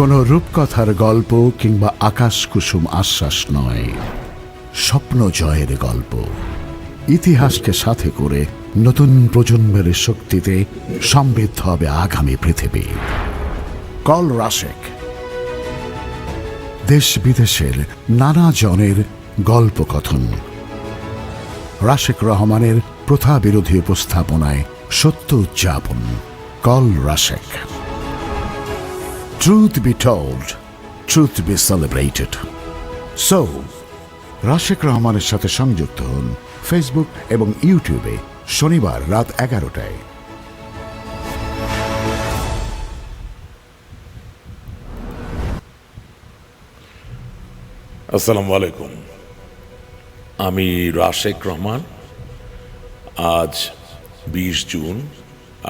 কোনো রূপকথার গল্প কিংবা আকাশ কুসুম আশ্বাস নয়, স্বপ্ন জয়ের গল্প। ইতিহাসকে সাথে করে নতুন প্রজন্মের শক্তিতে সমৃদ্ধ হবে আগামী পৃথিবী। কল রাশেক, দেশ বিদেশের নানা জনের গল্পকথন। রাশেক রহমানের প্রথা বিরোধী উপস্থাপনায় সত্য উদযাপন। Call Rashek. Truth be told, truth be celebrated. So, Rashek রহমানের সাথে সংযুক্ত হন ফেসবুক এবং ইউটিউবে শনিবার রাত 11টায়। আসসালামু আলাইকুম। আমি রাশেক রহমান। আজ 20 জুন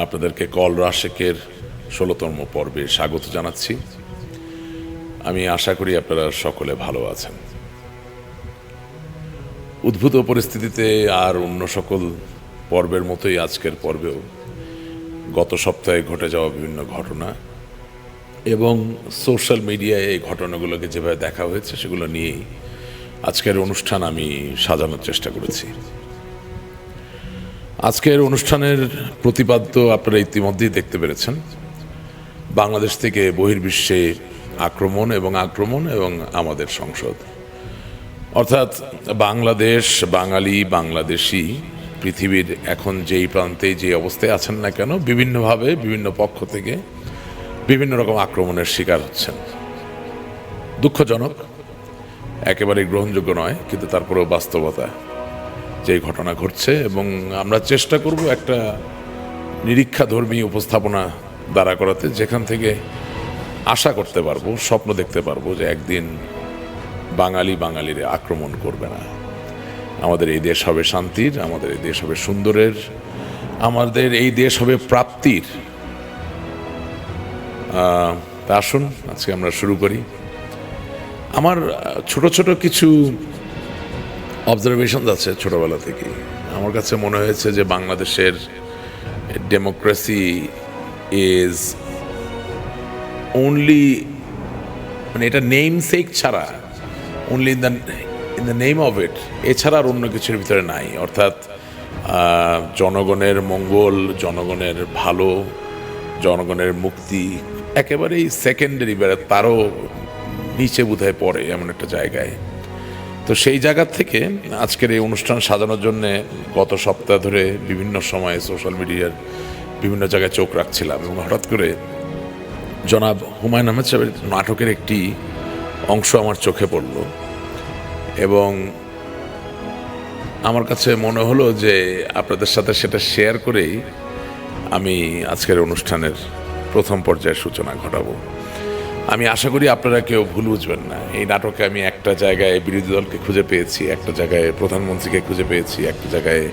আপনাদেরকে কল রাশেকের 16তম পর্বে স্বাগত জানাচ্ছি। আমি আশা করি আপনারা সকলে ভালো আছেন। উদ্ভূত পরিস্থিতিতে আর অন্য সকল পর্বের মতোই আজকের পর্বেও গত সপ্তাহে ঘটে যাওয়া বিভিন্ন ঘটনা এবং সোশ্যাল মিডিয়ায় এই ঘটনাগুলোকে যেভাবে দেখা হয়েছে সেগুলো নিয়েই আজকের অনুষ্ঠান আমি সাজানোর চেষ্টা করেছি। আজকের অনুষ্ঠানের প্রতিপাদ্য আপনারা ইতিমধ্যেই দেখতে পেরেছেন। বাংলাদেশ থেকে বহির্বিশ্বে আক্রমণ এবং আমাদের সংসদ, অর্থাৎ বাংলাদেশ, বাঙালি, বাংলাদেশি পৃথিবীর এখন যেই প্রান্তে যে অবস্থায় আছেন না কেন, বিভিন্নভাবে বিভিন্ন পক্ষ থেকে বিভিন্ন রকম আক্রমণের শিকার হচ্ছেন। দুঃখজনক, একেবারে গ্রহণযোগ্য নয়, কিন্তু তারপরেও বাস্তবতা যে ঘটনা ঘটছে এবং আমরা চেষ্টা করব একটা নিরীক্ষাধর্মী উপস্থাপনা দাঁড়া করাতে, যেখান থেকে আশা করতে পারবো, স্বপ্ন দেখতে পারবো যে একদিন বাঙালিরা আক্রমণ করবে না। আমাদের এই দেশ হবে শান্তির, আমাদের এই দেশ হবে সুন্দরের, আমাদের এই দেশ হবে প্রাপ্তির। আসুন আজকে আমরা শুরু করি। আমার ছোট ছোট কিছু অবজারভেশন আছে ছোটবেলা থেকে। আমার কাছে মনে হয়েছে যে বাংলাদেশের ডেমোক্রেসি ইজ অনলি, মানে এটা নেম সেক ছাড়া, only in the name of it, এছাড়া আর অন্য কিছুর ভিতরে নাই। অর্থাৎ জনগণের মঙ্গল, জনগণের ভালো, জনগণের মুক্তি একেবারেই সেকেন্ডারি, তারও নিচে বোধহয় পড়ে এমন একটা জায়গায়। তো সেই জায়গা থেকে আজকের এই অনুষ্ঠান সাজানোর জন্যে গত সপ্তাহ ধরে বিভিন্ন সময়ে সোশ্যাল মিডিয়ার বিভিন্ন জায়গায় চোখ রাখছিলাম এবং হঠাৎ করে জনাব হুমায়ুন আহমেদ সাহেবের নাটকের একটি অংশ আমার চোখে পড়ল এবং আমার কাছে মনে হলো যে আপনাদের সাথে সেটা শেয়ার করেই আমি আজকের অনুষ্ঠানের প্রথম পর্যায়ের সূচনা ঘটাবো। আমি আশা করি আপনারা কেউ ভুল বুঝবেন না। এই নাটকে আমি একটা জায়গায় বিরোধী দলকে খুঁজে পেয়েছি, একটা জায়গায় প্রধানমন্ত্রীকে খুঁজে পেয়েছি, একটা জায়গায়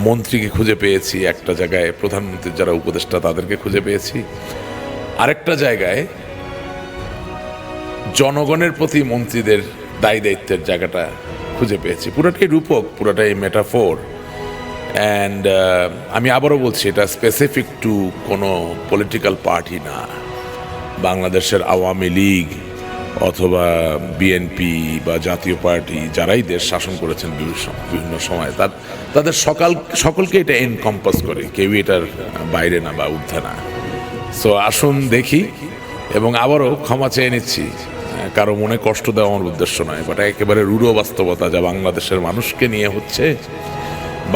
মন্ত্রীকে খুঁজে পেয়েছি, একটা জায়গায় প্রধানমন্ত্রীর যারা উপদেষ্টা তাদেরকে খুঁজে পেয়েছি, আরেকটা জায়গায় জনগণের প্রতি মন্ত্রীদের দায়ী দায়িত্বের জায়গাটা খুঁজে পেয়েছি। পুরোটাই রূপক, পুরোটাই মেটাফোর। অ্যান্ড আমি আবারও বলছি, এটা স্পেসিফিক টু কোনো পলিটিক্যাল পার্টি না। বাংলাদেশের আওয়ামী লীগ অথবা বিএনপি বা জাতীয় পার্টি যারাই দেশ শাসন করেছেন বিভিন্ন সময়, তাদের সকলকে এটা এনকম্পাস করে, কেউই এটার বাইরে না বা ঊর্ধ্বে না। সো আসুন দেখি, এবং আবারও ক্ষমা চেয়ে নিচ্ছি, কারো মনে কষ্ট দেওয়া আমার উদ্দেশ্য নয়, বাট একেবারে রূঢ় বাস্তবতা যা বাংলাদেশের মানুষকে নিয়ে হচ্ছে।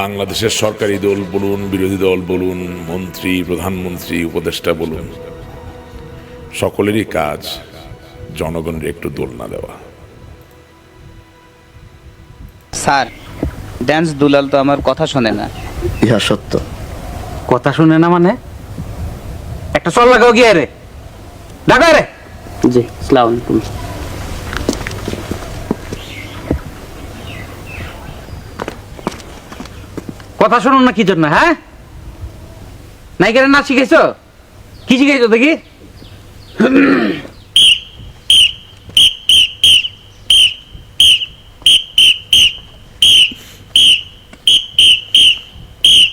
বাংলাদেশের সরকারি দল বলুন, বিরোধী দল বলুন, মন্ত্রী, প্রধানমন্ত্রী, উপদেষ্টা বলুন, সকলেরই কাজ জনগণের একটু দোলনা দেওয়া। স্যার, ড্যান্স দুলাল তো আমার কথা শোনে না। ইহা সত্য। কথা শুনে না মানে? একটা চল লাগাও গিয়ে রে, ডাকা রে। জি, আসসালামু আলাইকুম। কথা শুনুন না কি জন্য? হ্যাঁ, নায়িকারে নাচ শিখেছো? কি শিখেছো দেখি?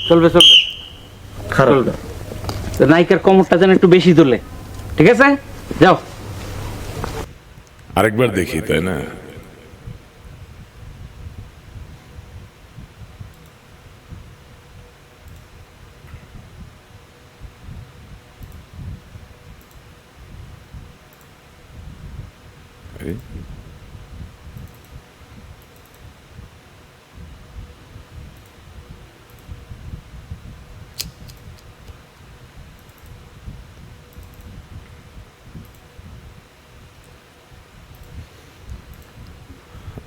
চলবে চলবে খারাপ না। নায়িকার কোমরটা যেন একটু বেশি তোলে, ঠিক আছে? যাও। আরেকবার দেখি, তাই না? এই,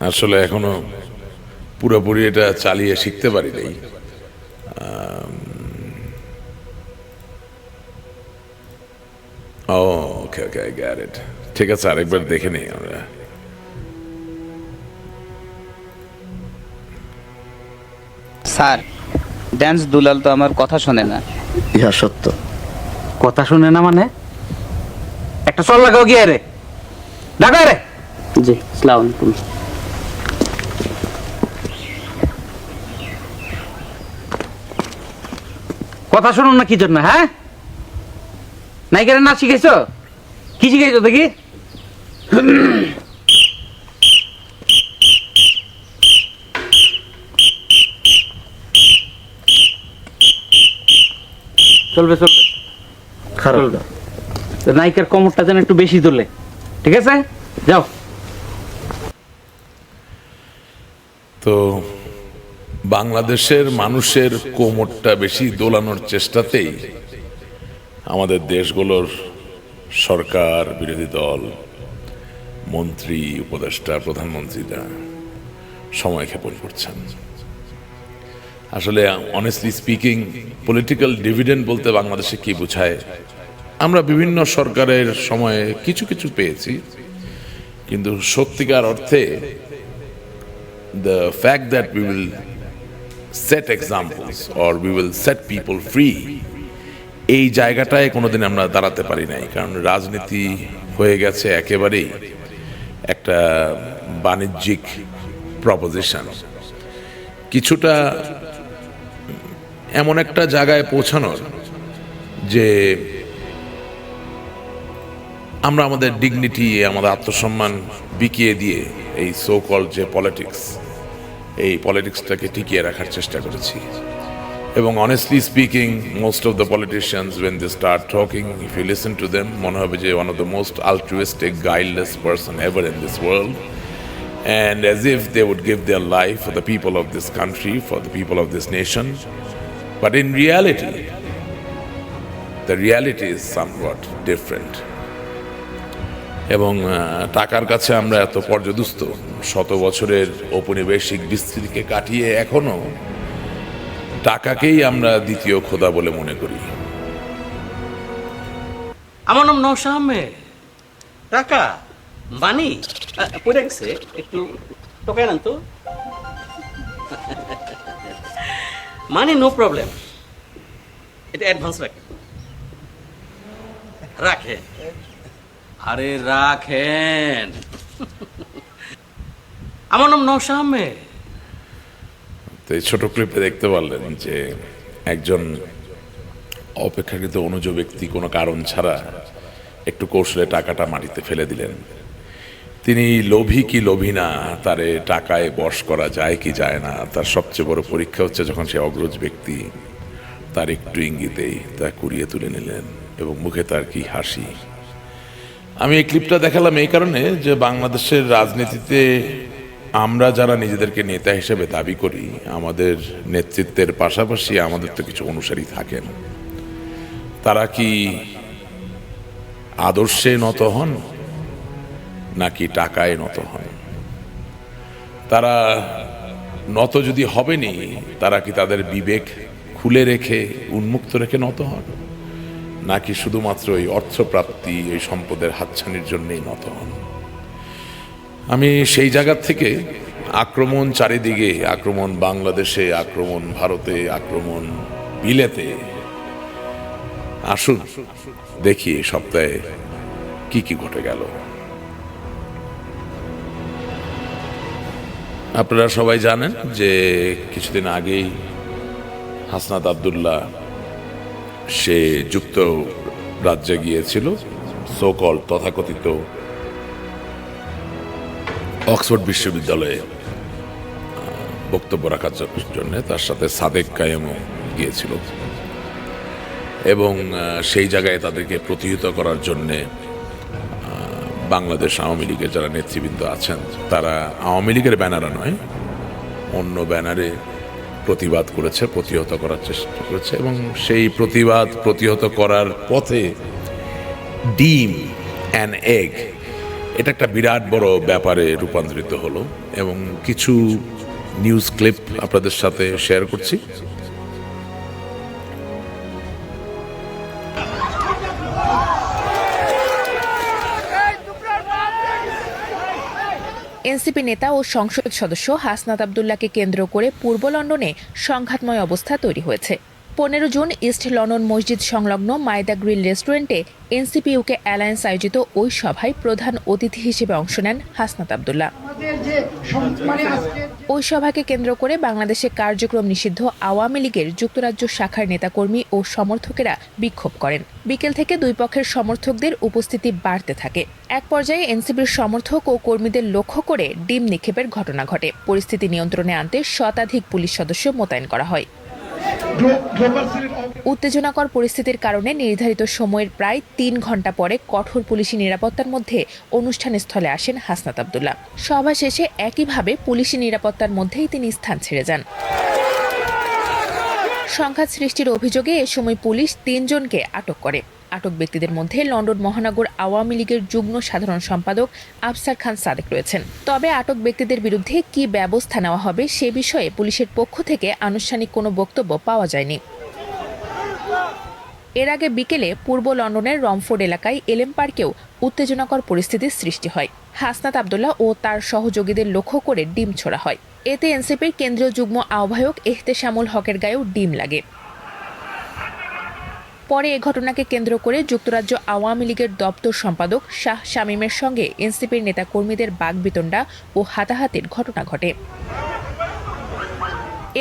আসলে এখনো পুরোপুরি এটা চালিয়ে শিখতে পারি নাই। ও, ওকে ওকে, আই গট ইট। ঠিক আছে, আরেকবার দেখে নেই আমরা। স্যার, ড্যান্স দুলাল তো আমার কথা শোনে না। ইহা সত্য। কথা শুনে না মানে? একটা চল লাগাও গিয়ে রে, লাগা রে। জি, আসসালামু আলাইকুম। কথা শুনুন না কি জন্য, হ্যাঁ? নায়িকারে নাচ শিখাইছো? কি শিখাইছো দেখি? চলবে চলবে। খারাপ না। তো নায়িকার কোমরটা যেন একটু বেশি তোলে, ঠিক আছে? যাও। তো বাংলাদেশের মানুষের কোমরটা বেশি দোলানোর চেষ্টাতেই আমাদের দেশগুলোর সরকার, বিরোধী দল, মন্ত্রী, উপদেষ্টা, প্রধানমন্ত্রীরা সময় ক্ষেপণ করছেন। আসলে অনেস্টলি স্পিকিং, পলিটিক্যাল ডিভিডেন্ড বলতে বাংলাদেশে কি বোঝায়? আমরা বিভিন্ন সরকারের সময়ে কিছু কিছু পেয়েছি, কিন্তু সত্যিকার অর্থে the fact that we will set examples or we will set people free, এই জায়গাটায় কোনোদিন আমরা দাঁড়াতে পারি নাই। কারণ রাজনীতি হয়ে গেছে একেবারেই একটা বাণিজ্যিক প্রপোজিশন, কিছুটা এমন একটা জায়গায় পৌঁছানোর যে আমরা আমাদের ডিগনিটি, আমাদের আত্মসম্মান বিকিয়ে দিয়ে এই সো কল যে পলিটিক্স, এই পলিটিক্সটাকে টিকিয়ে রাখার চেষ্টা করেছি। এবং honestly speaking, most of the politicians when they start talking, if you listen to them, মনে হবে যে one of the most altruistic, guileless person ever in this world, and as if they would give their life for the people of this country, for the people of this nation. But in reality, the reality is somewhat different. এবং টাকার কাছে আমরা এত পর্যদুস্ত, শত বছরের ঔপনিবেশিক বিস্তৃতিকে কাটিয়ে এখনো টাকাকেই আমরা দ্বিতীয় খোদা বলে মনে করি। আমার নাম নওশা আহমেদ। টাকা মানি পড়ে গেছে, একটু টোকাই নেন তো। মানি নো প্রবলেম, এটা অ্যাডভান্স রাখেন। রাখেন, আরে রাখেন। আমার নাম নওশা আহমেদ। তো এই ছোট ক্লিপে দেখতে পারলেন যে একজন অপেক্ষাকৃত অনুজ ব্যক্তি কোনো কারণ ছাড়া একটু কৌশলে টাকাটা মাটিতে ফেলে দিলেন। তিনি লোভী কি লোভী না, তারে টাকায় বশ করা যায় কি যায় না, তার সবচেয়ে বড় পরীক্ষা হচ্ছে যখন সে অগ্রজ ব্যক্তি তার একটু ইঙ্গিতেই তা কুড়িয়ে তুলে নিলেন এবং মুখে তার কি হাসি। আমি এই ক্লিপটা দেখালাম এই কারণে যে বাংলাদেশের রাজনীতিতে আমরা যারা নিজেদেরকে নেতা হিসেবে দাবি করি, আমাদের নেতৃত্বের পাশাপাশি আমাদের তো কিছু অনুসারী থাকেন। তারা কি আদর্শে নত হন নাকি টাকায় নত হন? তারা নত যদি হবেনি, তারা কি তাদের বিবেক খুলে রেখে, উন্মুক্ত রেখে নত হন, নাকি শুধুমাত্র এই অর্থপ্রাপ্তি, এই সম্পদের হাতছানির জন্যই নত হন? আমি সেই জায়গা থেকে আক্রমণ চারিদিকে, আক্রমণ বাংলাদেশে, আক্রমণ ভারতে, আক্রমণ বিলেতে, আসুন দেখি এই সপ্তাহে কি কি ঘটে গেল। আপনারা সবাই জানেন যে কিছুদিন আগেই হাসনাত আব্দুল্লাহ সে যুক্তরাজ্যে গিয়েছিল সো কল তথাকথিত অক্সফোর্ড বিশ্ববিদ্যালয়ে বক্তব্য রাখার জন্য, তার সাথে সাদেক কায়েমও গিয়েছিল এবং সেই জায়গায় তাদেরকে প্রতিহত করার জন্যে বাংলাদেশ আওয়ামী লীগের যারা নেতৃবৃন্দ আছেন তারা আওয়ামী লীগের ব্যানারে নয়, অন্য ব্যানারে প্রতিবাদ করেছে, প্রতিহত করার চেষ্টা করেছে এবং সেই প্রতিহত করার পথে ডিম অ্যান্ড এগ এটা একটা বিরাট বড় ব্যাপারে রূপান্তরিত হলো এবং কিছু নিউজ ক্লিপ আপনাদের সাথে শেয়ার করছি। এনসিপি নেতা ও সংসদ সদস্য হাসনাত আবদুল্লাহকে কেন্দ্র করে পূর্ব লন্ডনে সংঘাতময় অবস্থা তৈরি হয়েছে। 15 জুন ইস্ট লন্ডন মসজিদ সংলগ্ন মাইদা গ্রিল রেস্টুরেন্টে এনসিপি ইউকে অ্যালায়েন্স আয়োজিত ওই সভায় প্রধান অতিথি হিসেবে অংশ নেন হাসনাত আবদুল্লাহ। ওই সভাকে কেন্দ্র করে বাংলাদেশে কার্যক্রম নিষিদ্ধ আওয়ামী লীগের যুক্তরাজ্য শাখার নেতাকর্মী ও সমর্থকেরা বিক্ষোভ করেন। বিকেল থেকে দুই পক্ষের সমর্থকদের উপস্থিতি বাড়তে থাকে। এক পর্যায়ে এনসিপির সমর্থক ও কর্মীদের লক্ষ্য করে ডিম নিক্ষেপের ঘটনা ঘটে। পরিস্থিতি নিয়ন্ত্রণে আনতে শতাধিক পুলিশ সদস্য মোতায়েন করা হয়। উত্তেজনাকর পরিস্থিতির কারণে নির্ধারিত সময়ের প্রায় 3 ঘণ্টা পরে কঠোর পুলিশি নিরাপত্তার মধ্যে অনুষ্ঠান স্থলে আসেন হাসনাত আবদুল্লাহ। সভা শেষে একইভাবে পুলিশি নিরাপত্তার মধ্যেই তিনি স্থান ছেড়ে যান। সংঘাত সৃষ্টির অভিযোগে এ সময় পুলিশ 3 জনকে আটক করে। আটক ব্যক্তিদের মধ্যে লন্ডন মহানগর আওয়ামী লীগের যুগ্ম সাধারণ সম্পাদক আফসার খান সাদেক রয়েছেন। তবে আটক ব্যক্তিদের বিরুদ্ধে কী ব্যবস্থা নেওয়া হবে সে বিষয়ে পুলিশের পক্ষ থেকে আনুষ্ঠানিক কোনো বক্তব্য পাওয়া যায়নি। এর আগে বিকেলে পূর্ব লন্ডনের রমফোর্ড এলাকায় এলএম পার্কেও উত্তেজনাকর পরিস্থিতির সৃষ্টি হয়। হাসনাত আবদুল্লাহ ও তার সহযোগীদের লক্ষ্য করে ডিম ছোড়া হয়। এতে এনসিপির কেন্দ্রীয় যুগ্ম আহ্বায়ক এহতেশামুল হকের গায়েও ডিম লাগে। পরে এ ঘটনাকে কেন্দ্র করে যুক্তরাজ্য আওয়ামী লীগের দপ্তর সম্পাদক শাহ শামীমের সঙ্গে এনসিপির নেতাকর্মীদের বাগবিতণ্ডা ও হাতাহাতির ঘটনা ঘটে।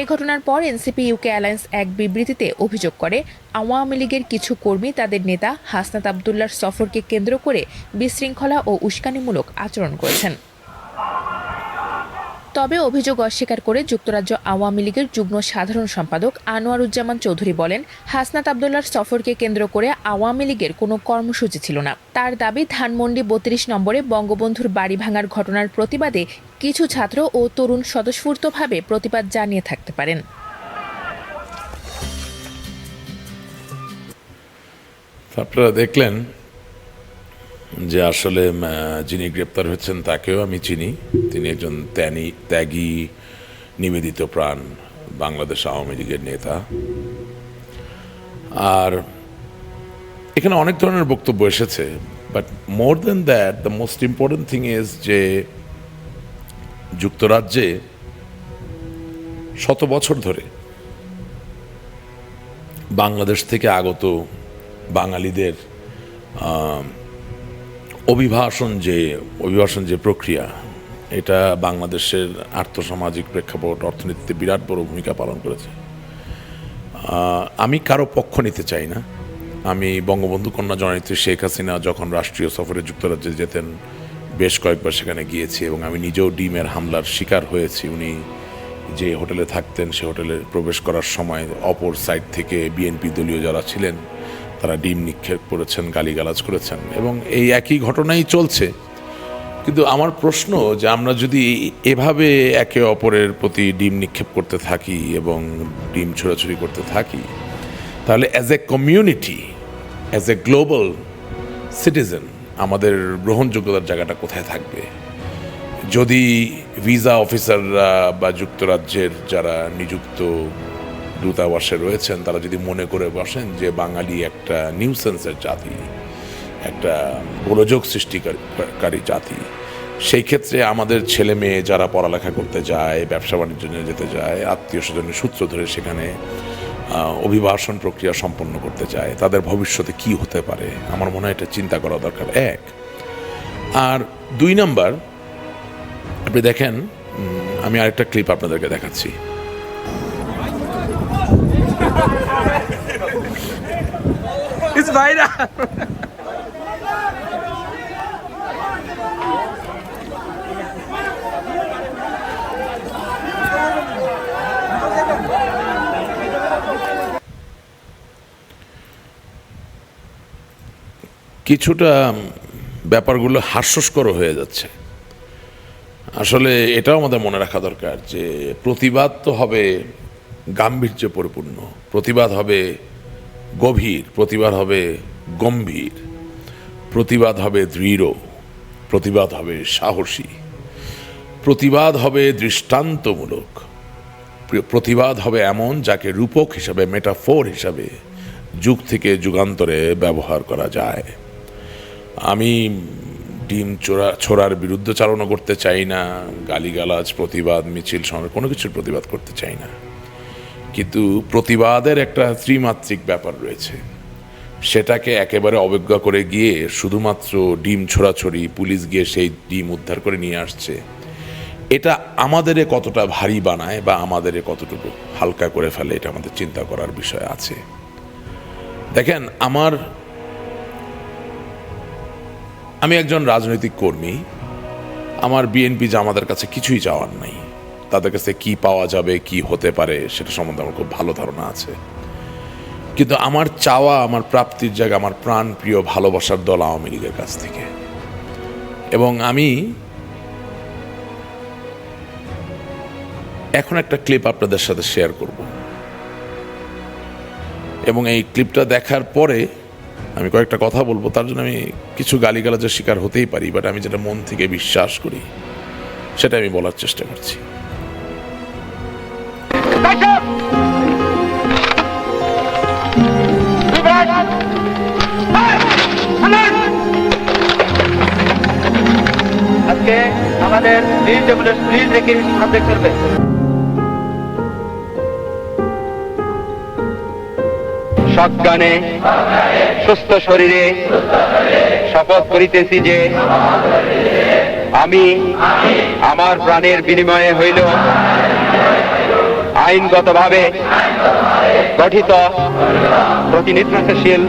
এ ঘটনার পর এনসিপি ইউকে অ্যালায়েন্স এক বিবৃতিতে অভিযোগ করে আওয়ামী লীগের কিছু কর্মী তাদের নেতা হাসনাত আবদুল্লাহর সফরকে কেন্দ্র করে বিশৃঙ্খলা ও উস্কানিমূলক আচরণ করেছেন। তবে অভিযোগ অস্বীকার করে যুক্তরাজ্য আওয়ামী লীগের যুগ্ম সাধারণ সম্পাদক আনোয়ারুজ্জামান চৌধুরী বলেন, হাসনাত আবদুল্লাহর সফরকে কেন্দ্র করে আওয়ামী লীগের কোনো কর্মসূচি ছিল না। তার দাবি, ধানমন্ডি 32 নম্বরে বঙ্গবন্ধুর বাড়ি ভাঙার ঘটনার প্রতিবাদে কিছু ছাত্র ও তরুণ স্বতঃস্ফূর্তভাবে প্রতিবাদ জানিয়ে থাকতে পারেন। আপনারা দেখলেন যে আসলে যিনি গ্রেপ্তার হচ্ছেন তাকেও আমি চিনি। তিনি একজন ত্যাগী নিবেদিত প্রাণ বাংলাদেশ আওয়ামী লীগের নেতা। আর এখানে অনেক ধরনের বক্তব্য এসেছে, but more than that the most important thing is যে যুক্তরাজ্যে শত বছর ধরে বাংলাদেশ থেকে আগত বাঙালিদের অভিবাসন যে প্রক্রিয়া, এটা বাংলাদেশের আর্থসামাজিক প্রেক্ষাপট অর্থনীতিতে বিরাট বড় ভূমিকা পালন করেছে। আমি কারো পক্ষ নিতে চাই না। আমি বঙ্গবন্ধু কন্যা জননেত্রী শেখ হাসিনা যখন রাষ্ট্রীয় সফরে যুক্তরাজ্যে যেতেন বেশ কয়েকবার সেখানে গিয়েছি এবং আমি নিজেও ডিমের হামলার শিকার হয়েছি। উনি যে হোটেলে থাকতেন সে হোটেলে প্রবেশ করার সময় অপর সাইড থেকে বিএনপি দলীয় যারা ছিলেন তারা ডিম নিক্ষেপ করেছেন, গালিগালাজ করেছেন এবং এই একই ঘটনাই চলছে। কিন্তু আমার প্রশ্ন যে আমরা যদি এভাবে একে অপরের প্রতি ডিম নিক্ষেপ করতে থাকি এবং ডিম ছোড়াছুড়ি করতে থাকি, তাহলে as a community, as a global citizen আমাদের গ্রহণযোগ্যতার জায়গাটা কোথায় থাকবে? যদি ভিসা অফিসাররা বা যুক্তরাজ্যের যারা নিযুক্ত দূতাবাসে রয়েছেন তারা যদি মনে করে বসেন যে বাঙালি একটা নিউসেন্সের জাতি, একটা গোলযোগ সৃষ্টিকারী জাতি, সেই ক্ষেত্রে আমাদের ছেলে মেয়ে যারা পড়ালেখা করতে যায়, ব্যবসা বাণিজ্য নিয়ে যেতে যায়, আত্মীয় স্বজনের সূত্র ধরে সেখানে অভিবাসন প্রক্রিয়া সম্পন্ন করতে চায়, তাদের ভবিষ্যতে কি হতে পারে, আমার মনে হয় এটা চিন্তা করা দরকার। এক আর 2 নাম্বার, আপনি দেখেন, আমি আরেকটা ক্লিপ আপনাদেরকে দেখাচ্ছি। It's viral. কিছুটা ব্যাপারগুলো হাস্যস্কর হয়ে যাচ্ছে। আসলে এটাও আমাদের মনে রাখা দরকার যে প্রতিবাদ তো হবে গাম্ভীর্য পরিপূর্ণ, প্রতিবাদ হবে গভীর, প্রতিবাদ হবে গম্ভীর, প্রতিবাদ হবে দৃঢ়, প্রতিবাদ হবে সাহসী, প্রতিবাদ হবে দৃষ্টান্তমূলক, প্রতিবাদ হবে এমন যাকে রূপক হিসাবে, মেটাফোর হিসাবে যুগ থেকে যুগান্তরে ব্যবহার করা যায়। আমি ডিম ছোড়ার বিরুদ্ধে চালনা করতে চাই না, গালিগালাজ, প্রতিবাদ, মিছিল, কোনো কিছুর প্রতিবাদ করতে চাই না, কিন্তু প্রতিবাদের একটা ত্রিমাত্রিক ব্যাপার রয়েছে। সেটাকে একেবারে অবজ্ঞা করে গিয়ে শুধুমাত্র ডিম ছোড়াছড়ি, পুলিশ গিয়ে সেই ডিম উদ্ধার করে নিয়ে আসছে, এটা আমাদের কতটা ভারী বানায় বা আমাদের কতটুকু হালকা করে ফেলে, এটা আমাদের চিন্তা করার বিষয় আছে। দেখেন, আমি একজন রাজনৈতিক কর্মী, আমার বিএনপি জামাতের কাছে কিছুই চাওয়ার নাই। তাদের কাছে কি পাওয়া যাবে, কি হতে পারে, সেটা সম্বন্ধে আমার খুব ভালো ধারণা আছে। কিন্তু আমার চাওয়া, আমার প্রাপ্তির জায়গা, আমার প্রাণ প্রিয় ভালোবাসার দল আওয়ামী লীগের কাছ থেকে। এবং আমি এখন একটা ক্লিপ আপনাদের সাথে শেয়ার করব, এবং এই ক্লিপটা দেখার পরে আমি কয়েকটা কথা বলবো। তার জন্য আমি কিছু গালিগালাজের শিকার হতেই পারি, বাট আমি যেটা মন থেকে বিশ্বাস করি সেটা আমি বলার চেষ্টা করছি। আজকে আমাদের প্লিজ রেখে সাবজেক্ট করবে। সজ্ঞানে সুস্থ শরীরে শপথ করিতেছি যে আমি আমার প্রাণের বিনিময়ে হইল আইনগতভাবে গঠিত প্রতিনিধিত্বশীল।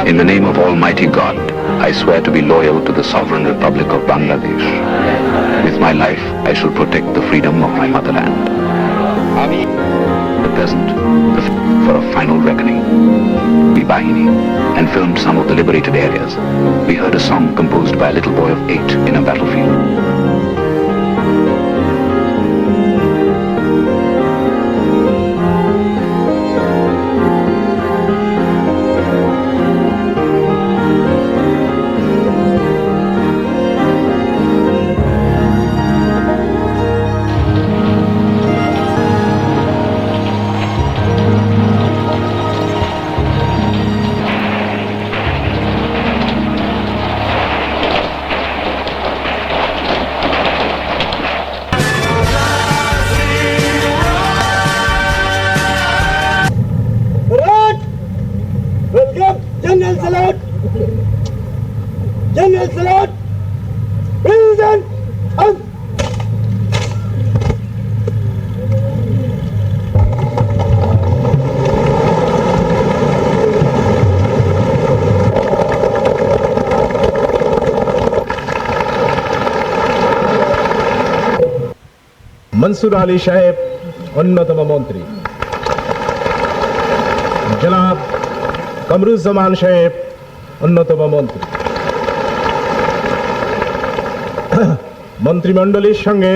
In the name of Almighty God, I swear to be loyal to the Sovereign Republic of Bangladesh. With my life, I shall protect the freedom of my motherland. আমি The present, for a final reckoning. We Bahini and filmed some of the liberated areas. We heard a song composed by a little boy of 8 in a battlefield. General Salute! Present! Mansoor Ali साहेब अन्यतम मंत्री, जनाब कमरुज्जामान साहेब अन्यतम मंत्री, मंत्रिमंडलीर संगे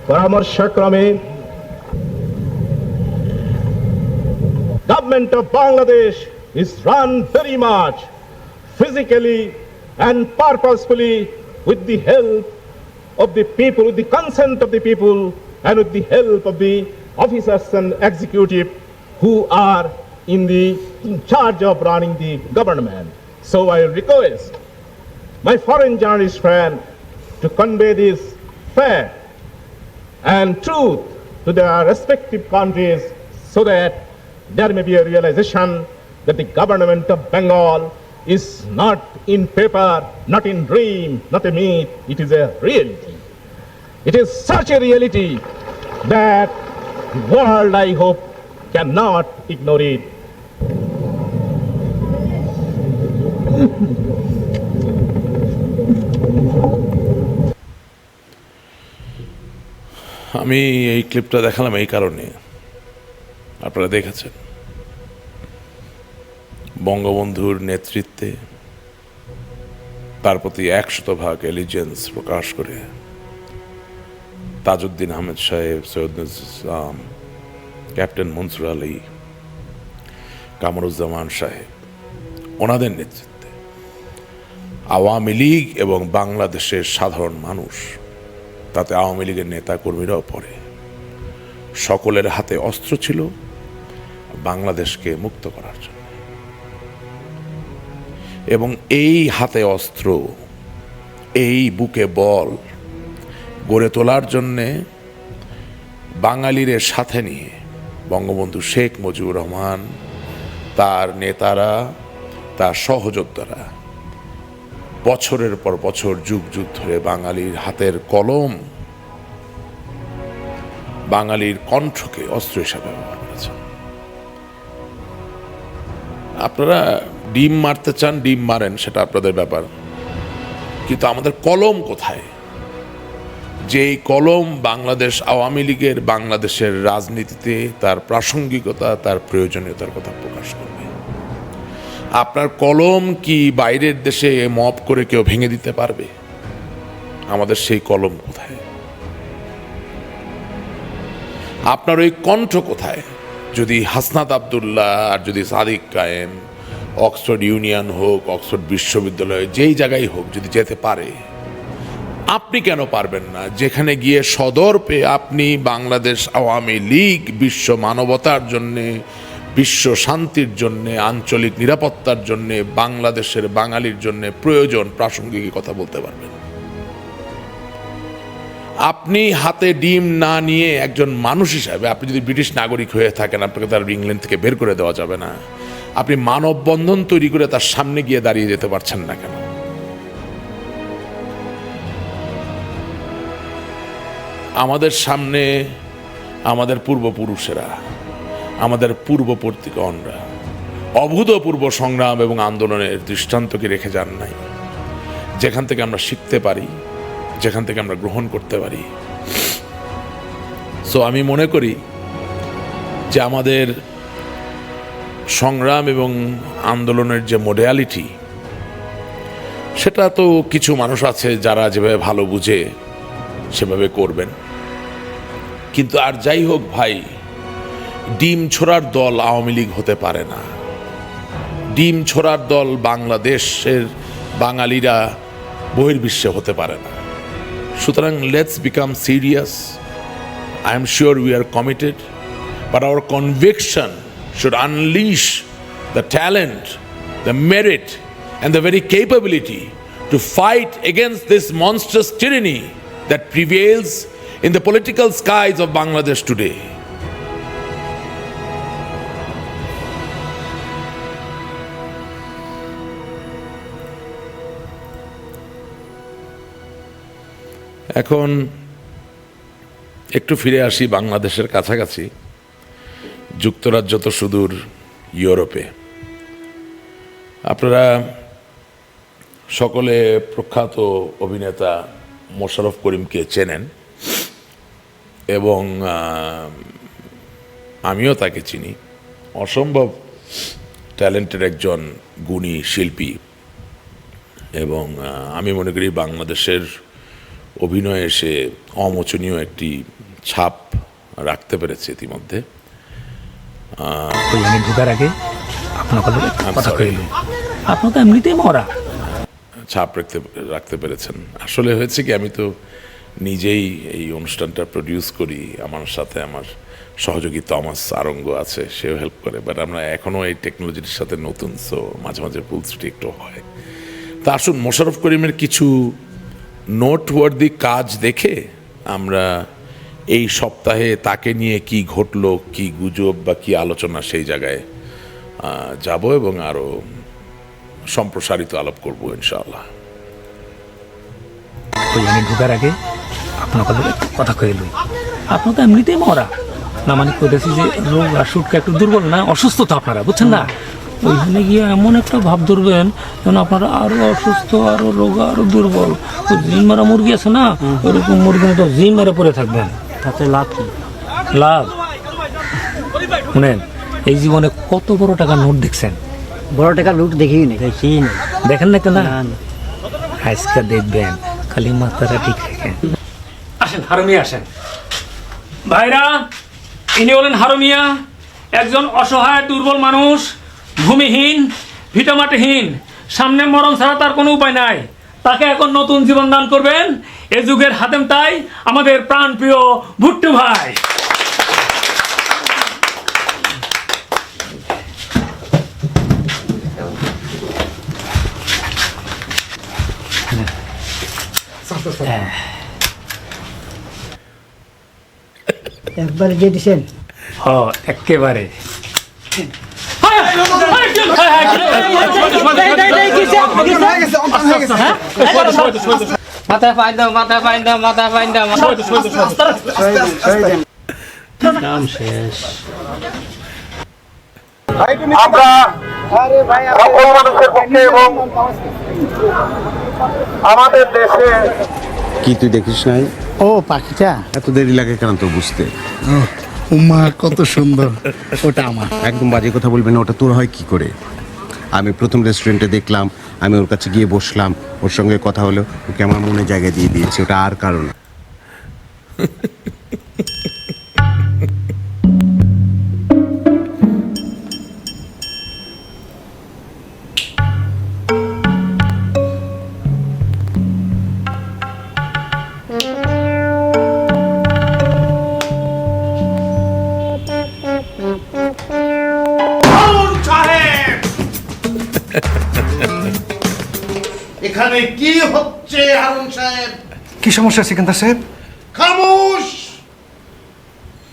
परामर्शक्रमे Government of Bangladesh is run very much physically and purposefully with the help of the people, with the consent of the people, and with the help of the officers and executive who are in charge of running the government. So I request my foreign journalist friend to convey this fact and truth to their respective countries so that there may be a realization that the government of Bengal is not in paper, not in dream, not a myth, it is a reality. It is such a reality that the world, I hope, cannot ignore it. আমি এই ক্লিপটা দেখালাম এই কারণে, আপনারা দেখেছেন বঙ্গবন্ধুর নেতৃত্বে তার প্রতি 100% এলিজেন্স প্রকাশ করে তাজউদ্দিন আহমেদ সাহেব, সৈয়দ নজরুল ইসলাম, ক্যাপ্টেন মনসুর আলী, কামরুজ্জামান সাহেব, ওনাদের নেতৃত্বে আওয়ামী লীগ এবং বাংলাদেশের সাধারণ মানুষ, তাতে আওয়ামী লীগের নেতা কর্মীরাও পড়ে, সকলের হাতে অস্ত্র ছিল বাংলাদেশকে মুক্ত করার জন্য। এবং এই হাতে অস্ত্র, এই বুকে বল গড়ে তোলার জন্যে বাঙালিদের সাথে নিয়ে বঙ্গবন্ধু শেখ মুজিবুর রহমান, তার নেতারা, তার সহযোদ্ধারা বছরের পর বছর, যুগ যুগ ধরে বাঙালির হাতের কলম, বাঙালির কণ্ঠকে অস্ত্র হিসাবে ব্যবহার করেছেন। আপনারা ডিম মারতে চান, ডিম মারেন, সেটা আপনাদের ব্যাপার, কিন্তু আমাদের কলম কোথায়? যেই কলম বাংলাদেশ আওয়ামী লীগের বাংলাদেশের রাজনীতিতে তার প্রাসঙ্গিকতা, তার প্রয়োজনীয়তার কথা প্রকাশ করবে। আপনার কলম কি বাইরের দেশে মপ করে কেউ ভেঙে দিতে পারবে? আমাদের সেই কলম কোথায়? আপনার ওই কণ্ঠ কোথায়? যদি হাসনাত আব্দুল্লাহ আর যদি সাদিক কায়েম অক্সফোর্ড ইউনিয়ন হোক, অক্সফোর্ড বিশ্ববিদ্যালয়, যেই জায়গায় হোক, যদি যেতে পারে, আপনি কেন পারবেন না? যেখানে গিয়ে সদর্পে আপনি বাংলাদেশ আওয়ামী লীগ বিশ্ব মানবতার জন্যে, বিশ্ব শান্তির জন্যে, আঞ্চলিক নিরাপত্তার জন্যে, বাংলাদেশের বাঙালির জন্যে প্রয়োজন প্রাসঙ্গিক কথা বলতে পারবেন। আপনি হাতে ডিম না নিয়ে একজন মানুষ হিসাবে, আপনি যদি ব্রিটিশ নাগরিক হয়ে থাকেন, আপনাকে তার ইংল্যান্ড থেকে বের করে দেওয়া যাবে না। আপনি মানববন্ধন তৈরি করে তার সামনে গিয়ে দাঁড়িয়ে যেতে পারছেন না কেন? আমাদের সামনে আমাদের পূর্বপুরুষেরা, আমাদের পূর্ববর্তীগণরা অভূতপূর্ব সংগ্রাম এবং আন্দোলনের দৃষ্টান্তকে রেখে যান নাই, যেখান থেকে আমরা শিখতে পারি, যেখান থেকে আমরা গ্রহণ করতে পারি। সো আমি মনে করি যে আমাদের সংগ্রাম এবং আন্দোলনের যে মডালিটি, সেটা তো কিছু মানুষ আছে যারা যেভাবে ভালো বুঝে সেভাবে করবেন, কিন্তু আর যাই হোক ভাই, ডিম ছোড়ার দল আওয়ামী লীগ হতে পারে না। ডিম ছোড়ার দল বাংলাদেশের বাঙালিরা বহির্বিশ্বে হতে পারে না। সুতরাং let's become serious. I am sure we are committed, but our conviction should unleash the talent, the merit, and the very capability to fight against this monstrous tyranny that prevails in the political skies of Bangladesh today. এখন একটু ফিরে আসি বাংলাদেশের কাছাকাছি, যুক্তরাজ্য তো সুদূর ইউরোপে। আপনারা সকলে প্রখ্যাত অভিনেতা মোশাররফ করিমকে চেনেন এবং আমিও তাকে চিনি। অসম্ভব ট্যালেন্টেড একজন গুণী শিল্পী, এবং আমি মনে করি বাংলাদেশের অভিনয়ে সে অমোচনীয় একটি ছাপ রাখতে পেরেছে ইতিমধ্যে। ঢোকার আগে আপনার তো এমনিতেই মরা ছাপ রাখতে পেরেছেন। আসলে হয়েছে কি, আমি তো নিজেই এই অনুষ্ঠানটা প্রডিউস করি, আমার সাথে আমার সহযোগী থমাস আরঙ্গ আছে, সেও হেল্প করে, বাট আমরা এখনও এই টেকনোলজির সাথে নতুন, সো মাঝে মাঝে ভুল ত্রুটি একটু হয়। তা আসুন, মোশাররফ করিমের কিছু নোটওয়ার্দি কাজ দেখে আমরা এই সপ্তাহে তাকে নিয়ে কি ঘটলো, কি গুজব বা কি আলোচনা, সেই জায়গায় যাব এবং আরও সম্প্রসারিত আলাপ করবো ইনশাআল্লাহ। ঢোকার আগে আপনার কথা কয়ে লই, আপনার তো এমনিতেই মরা না, মানে কইতেছি যে রোগ আর সুটকা একটু দুর্বল না, অসুস্থ তো আপনারা, বুঝছেন না? ওইখানে গিয়ে এমন একটা ভাব ধরবেন যেন আপনারা আরো অসুস্থ, আরো রোগ, আরো দুর্বল। জিম মারা মুরগি আছে না, ওইরকম মুরগি মতো জিম মেরে পড়ে থাকবেন। তাতে লাভ কি? লাভ শুনেন, এই জীবনে কত বড় টাকা নোট দেখছেন? বড় টাকা লুট দেখিই নেই। দেখেন না তো না, আজকে দেখবেন, খালি মাথাটা ঠিক রাখেন। আসেন হারুমিয়া, আসেন ভাইরা। ইনি হলেন হারুমিয়া, একজন অসহায় দুর্বল মানুষ, ভূমিহীন, ভিটামাটিহীন, সামনে মরণ ছাড়া তার কোনো উপায় নাই। তাকে এখন নতুন জীবন দান করবেন এ যুগের হাতেম তাই আমাদের প্রাণপ্রিয় ভুট্টু ভাই। একবারে দিয়ে দিছেন? হ, একেবারে। মাথায় পাইন দাও, মাথায় পাইন দাও, মাথায় পাইন দাও। নাম শেষ। আমরা সকল মানুষের পক্ষে এবং আমাদের দেশে কি তুই দেখিস নাই? ও পাখিটা এত দেরি লাগে কেন তো বুঝতে? উমা কত সুন্দর। ওটা আমার। একদম বাজে কথা বলবি না, ওটা তোর হয় কি করে? আমি প্রথম রেস্টুরেন্টে দেখলাম, আমি ওর কাছে গিয়ে বসলাম, ওর সঙ্গে কথা হলো, ওকে আমার মনে জায়গা দিয়ে দিয়েছে, ওটা আর কারণ। এখানে কি হচ্ছে হারুন সাহেব? কি সমস্যা সিকান্দার সাহেব? খামোশ,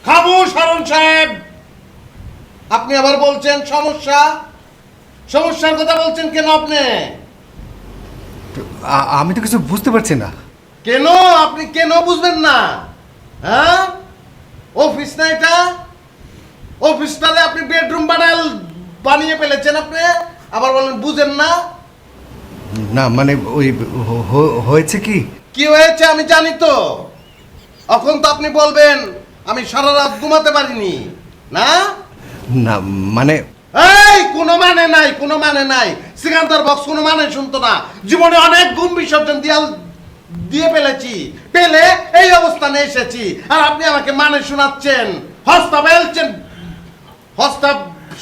খামোশ হারুন সাহেব। আপনি আবার বলছেন সমস্যা, সমস্যার কথা বলছেন কেন আপনি? আমি তো কিছু বুঝতে পারছি না। কেন আপনি কেন বুঝবেন না? হ্যাঁ, অফিস না এটা? অফিসটালে আপনি বেডরুম বানিয়ে ফেলেছেন আপনি, আবার বলেন বুঝেন না? না মানে ওই হয়েছে কি? কি হয়েছে আমি জানি তো। এখন তো আপনি বলবেন আমি সারা রাত ঘুমাতে পারিনি, না? না মানে এই কোনো মানে নাই, কোনো মানে নাই। সিকান্দার বক্স কোনো মানে শুনতো না। জীবনে অনেক গুণ বিসর্জন দিয়ে ফেলেছি, পেলে এই অবস্থানে এসেছি, আর আপনি আমাকে মানে শোনাচ্ছেন। হস্তা পেলছেন, হস্তা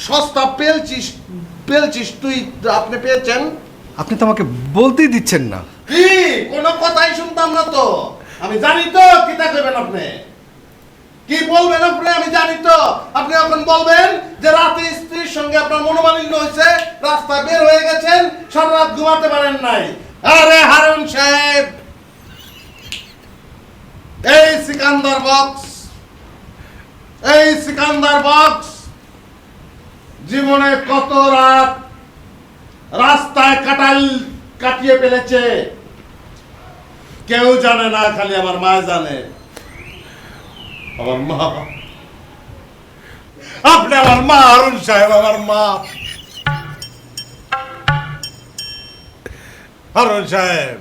সস্তা পেলছিস তুই, আপনি পেয়েছেন? আপনি তো আমাকে বলতেই দিচ্ছেন না। কি কোনো কথাই শুনতাম না তো। আমি জানি তো কিতা করবেন আপনি, কি বলবেন আপনি, আমি জানি তো। আপনি এখন বলবেন যে রাতে স্ত্রীর সঙ্গে আপনার মনোমালিন্য হয়েছে, রাস্তায় বের হয়ে গেছেন, সারা রাত ঘুমাতে পারেন নাই। আরে হারুন সাহেব, এই সিকান্দার বক্স, এই সিকান্দার বক্স জীবনে কত রাত রাস্তায় কাটিয়ে ফেলেছে কেউ জানে না, খালি আমার মা জানে। আমার মা, আপনি আমার মা হারুন সাহেব, আমার মা। হারুন সাহেব,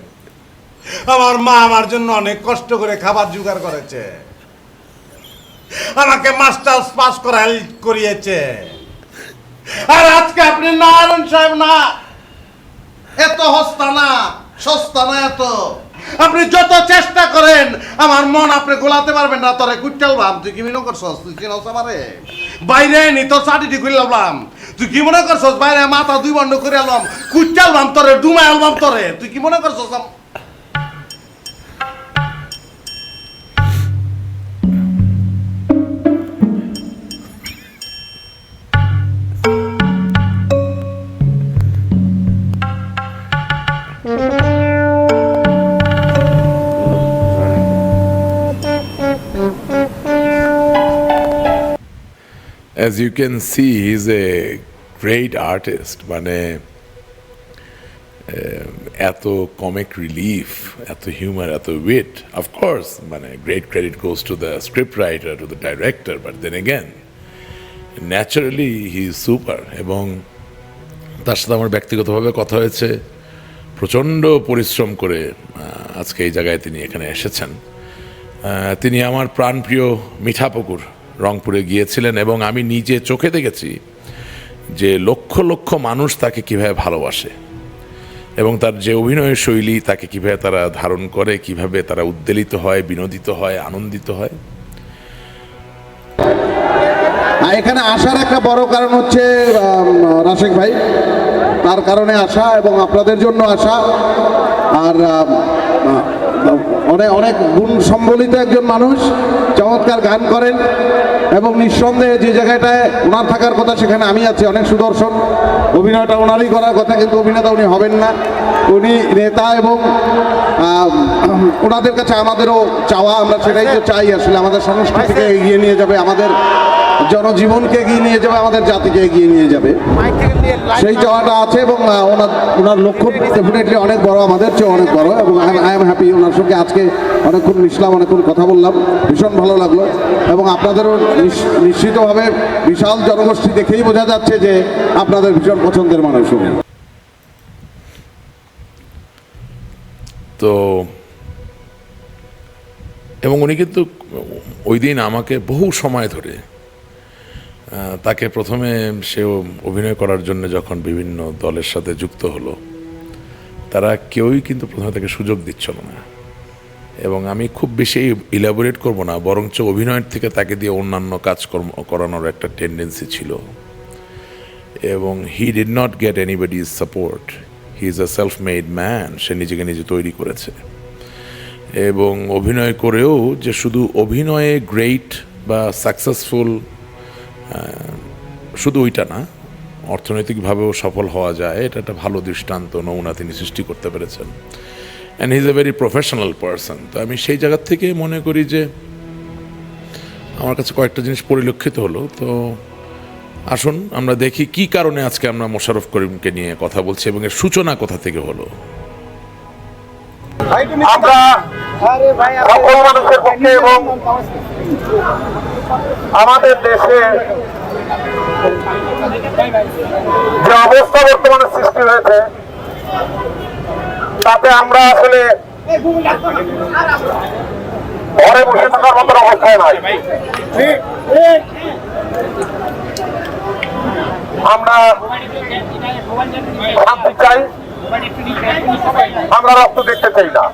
আমার মা আমার জন্য অনেক কষ্ট করে খাবার জোগাড় করেছে, আমাকে মাস্টার্স পাস করিয়েছে। আর আজকে আপনি না হারুন সাহেব, না, এত হস্তা না, সস্তা না এত। আপনি যত চেষ্টা করেন আমার মন আপনি গোলাতে পারবেন না। তোরে কুট্টাল ভাব, তুই কি মনে করছস? তুই কি নস আমারে বাইরে নি তোর চাটিটি খুলে আলবাম। তুই কি মনে করছস? বাইরে মাথা দুই বন্ধ করে আলবাম, কুট্টাল ভাম তোরে, ডুমাই আলবাম তোরে। তুই কি মনে করছস? As you can see, he's a great artist. মানে এত কমিক রিলিফ, এত হিউমার, এত উইট। অফকোর্স মানে great credit goes to the script writer, to the director, but then again naturally he is super. এবং তার সাথে আমার ব্যক্তিগতভাবে কথা হয়েছে, প্রচণ্ড পরিশ্রম করে আজকে এই জায়গায় তিনি এখানে এসেছেন। তিনি আমার প্রাণপ্রিয় মিঠাপুকুর রংপুরে গিয়েছিলেন এবং আমি নিজে চোখে দেখেছি যে লক্ষ লক্ষ মানুষ তাকে কিভাবে ভালোবাসে এবং তার যে অভিনয়ের শৈলী তাকে কিভাবে তারা ধারণ করে, কিভাবে তারা উদ্বেলিত হয়, বিনোদিত হয়, আনন্দিত হয়। এখানে আসার একটা বড় কারণ হচ্ছে রাশেক ভাই, তার কারণে আসা এবং আপনাদের জন্য আসা। আর অনেক অনেক গুণ সম্বলিত একজন মানুষ, চমৎকার গান করেন এবং নিঃসন্দেহে যে জায়গাটায় ওনার থাকার কথা সেখানে আমি আছি, অনেক সুদর্শন। অভিনয়টা ওনারই করার কথা, কিন্তু অভিনেতা উনি হবেন না, উনি নেতা। এবং ওনাদের কাছে আমাদেরও চাওয়া, আমরা সেটাই তো চাই আসলে, আমাদের সংস্কৃতিকে এগিয়ে নিয়ে যাবে, আমাদের জনজীবনকে এগিয়ে নিয়ে যাবে, আমাদের জাতিকে এগিয়ে নিয়ে যাবে, সেই চাওয়াটা আছে। এবং ওনার লক্ষ্য ডেফিনেটলি অনেক বড়, আমাদের চেয়ে অনেক বড়। এবং আই এম হ্যাপি, ওনার সঙ্গে আজকে অনেকক্ষণ মিশলাম, অনেকক্ষণ কথা বললাম, ভীষণ ভালো লাগলো। এবং আপনাদেরও নিশ্চিতভাবে বিশাল জনগোষ্ঠী দেখেই বোঝা যাচ্ছে যে আপনাদের ভীষণ পছন্দের মানুষ উনি। তো এবং উনি কিন্তু ওই দিন আমাকে বহু সময় ধরে, তাকে প্রথমে সে অভিনয় করার জন্য যখন বিভিন্ন দলের সাথে যুক্ত হলো, তারা কেউই কিন্তু প্রথমে তাকে সুযোগ দিচ্ছিল না। এবং আমি খুব বেশি ইলাবোরেট করব না, বরঞ্চ অভিনয়ের থেকে তাকে দিয়ে অন্যান্য কাজকর্ম করানোর একটা টেন্ডেন্সি ছিল। এবং he did not get anybody's support, he is a self made man, সে নিজেকে নিজে তৈরি করেছে। এবং অভিনয় করেও যে শুধু অভিনয়ে গ্রেট বা সাকসেসফুল শুধু ওইটা না, অর্থনৈতিকভাবেও সফল হওয়া যায়, এটা একটা ভালো দৃষ্টান্ত, নমুনা তিনি সৃষ্টি করতে পেরেছেন। And he is a very professional person. তো আমি সেই জায়গা থেকে মনে করি যে আমার কাছে কয়েকটা জিনিস পরিলক্ষিত হলো। তো আসুন আমরা দেখি কি কারণে আজকে আমরা মোশাররফ করিমকে নিয়ে কথা বলছি এবং এর সূচনা কোথা থেকে হলো। আমরা সকল মানুষের পক্ষে এবং আমাদের দেশে যে অবস্থা বর্তমানে সৃষ্টি হয়েছে, তাতে আমরা আসলে ঘরে বসে থাকার মতো অবস্থায় নাই। আমরা শান্তি চাই, আমরা রক্ত দেখতে চাই না।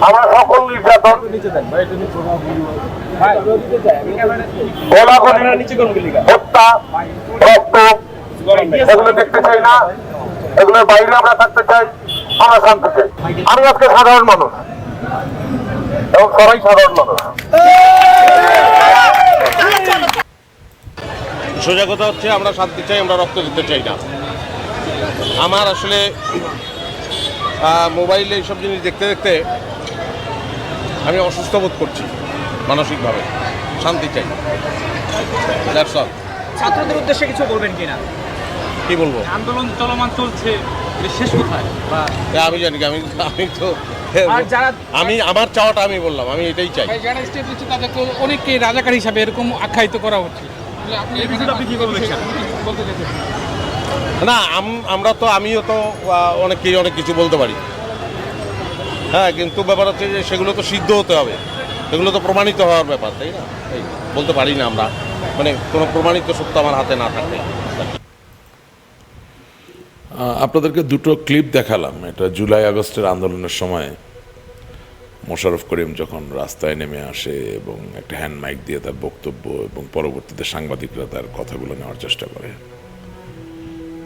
আমরা সকল নির্যাতন, হত্যা, রক্ত এগুলো দেখতে চাই না, এগুলোর বাইরে আমরা থাকতে চাই, আমরা শান্তি চাই। আমি আজকে সাধারণ মানুষ এবং সবাই সাধারণ মানুষ। সোজা কথা হচ্ছে আমরা শান্তি চাই, আমরা রক্ত দিতে চাই না। আমার আসলে মোবাইলে এইসব জিনিস দেখতে দেখতে আমি অসুস্থ বোধ করছি মানসিকভাবে, শান্তি চাই। ছাত্রদের উদ্দেশ্যে কিছু বলবেন কিনা? কি বলবো, আন্দোলন চলমান চলছে, শেষ কোথায়? আমি জানি, আমি তো আমি আমার চাওয়াটা আমি বললাম, আমি এটাই চাই। যারা স্টেপ দিচ্ছে তাদেরকে অনেককে রাজাকার হিসাবে এরকম আখ্যায়িত করা হচ্ছে। না, আমরা তো, আমিও তো অনেককেই অনেক কিছু বলতে পারি, হ্যাঁ, কিন্তু ব্যাপার হচ্ছে যে সেগুলো তো সিদ্ধ হতে হবে, এগুলো তো প্রমাণিত হওয়ার ব্যাপার, তাই না? এই বলতে পারি না আমরা, মানে কোনো প্রমাণিত সত্য আমার হাতে না থাকলে। আপনাদেরকে দুটো ক্লিপ দেখালাম। এটা জুলাই আগস্টের আন্দোলনের সময় মোশাররফ করিম যখন রাস্তায় নেমে আসে এবং একটা হ্যান্ড মাইক দিয়ে তার বক্তব্য, এবং পরবর্তীতে সাংবাদিকরা তার কথাগুলো নেওয়ার চেষ্টা করে।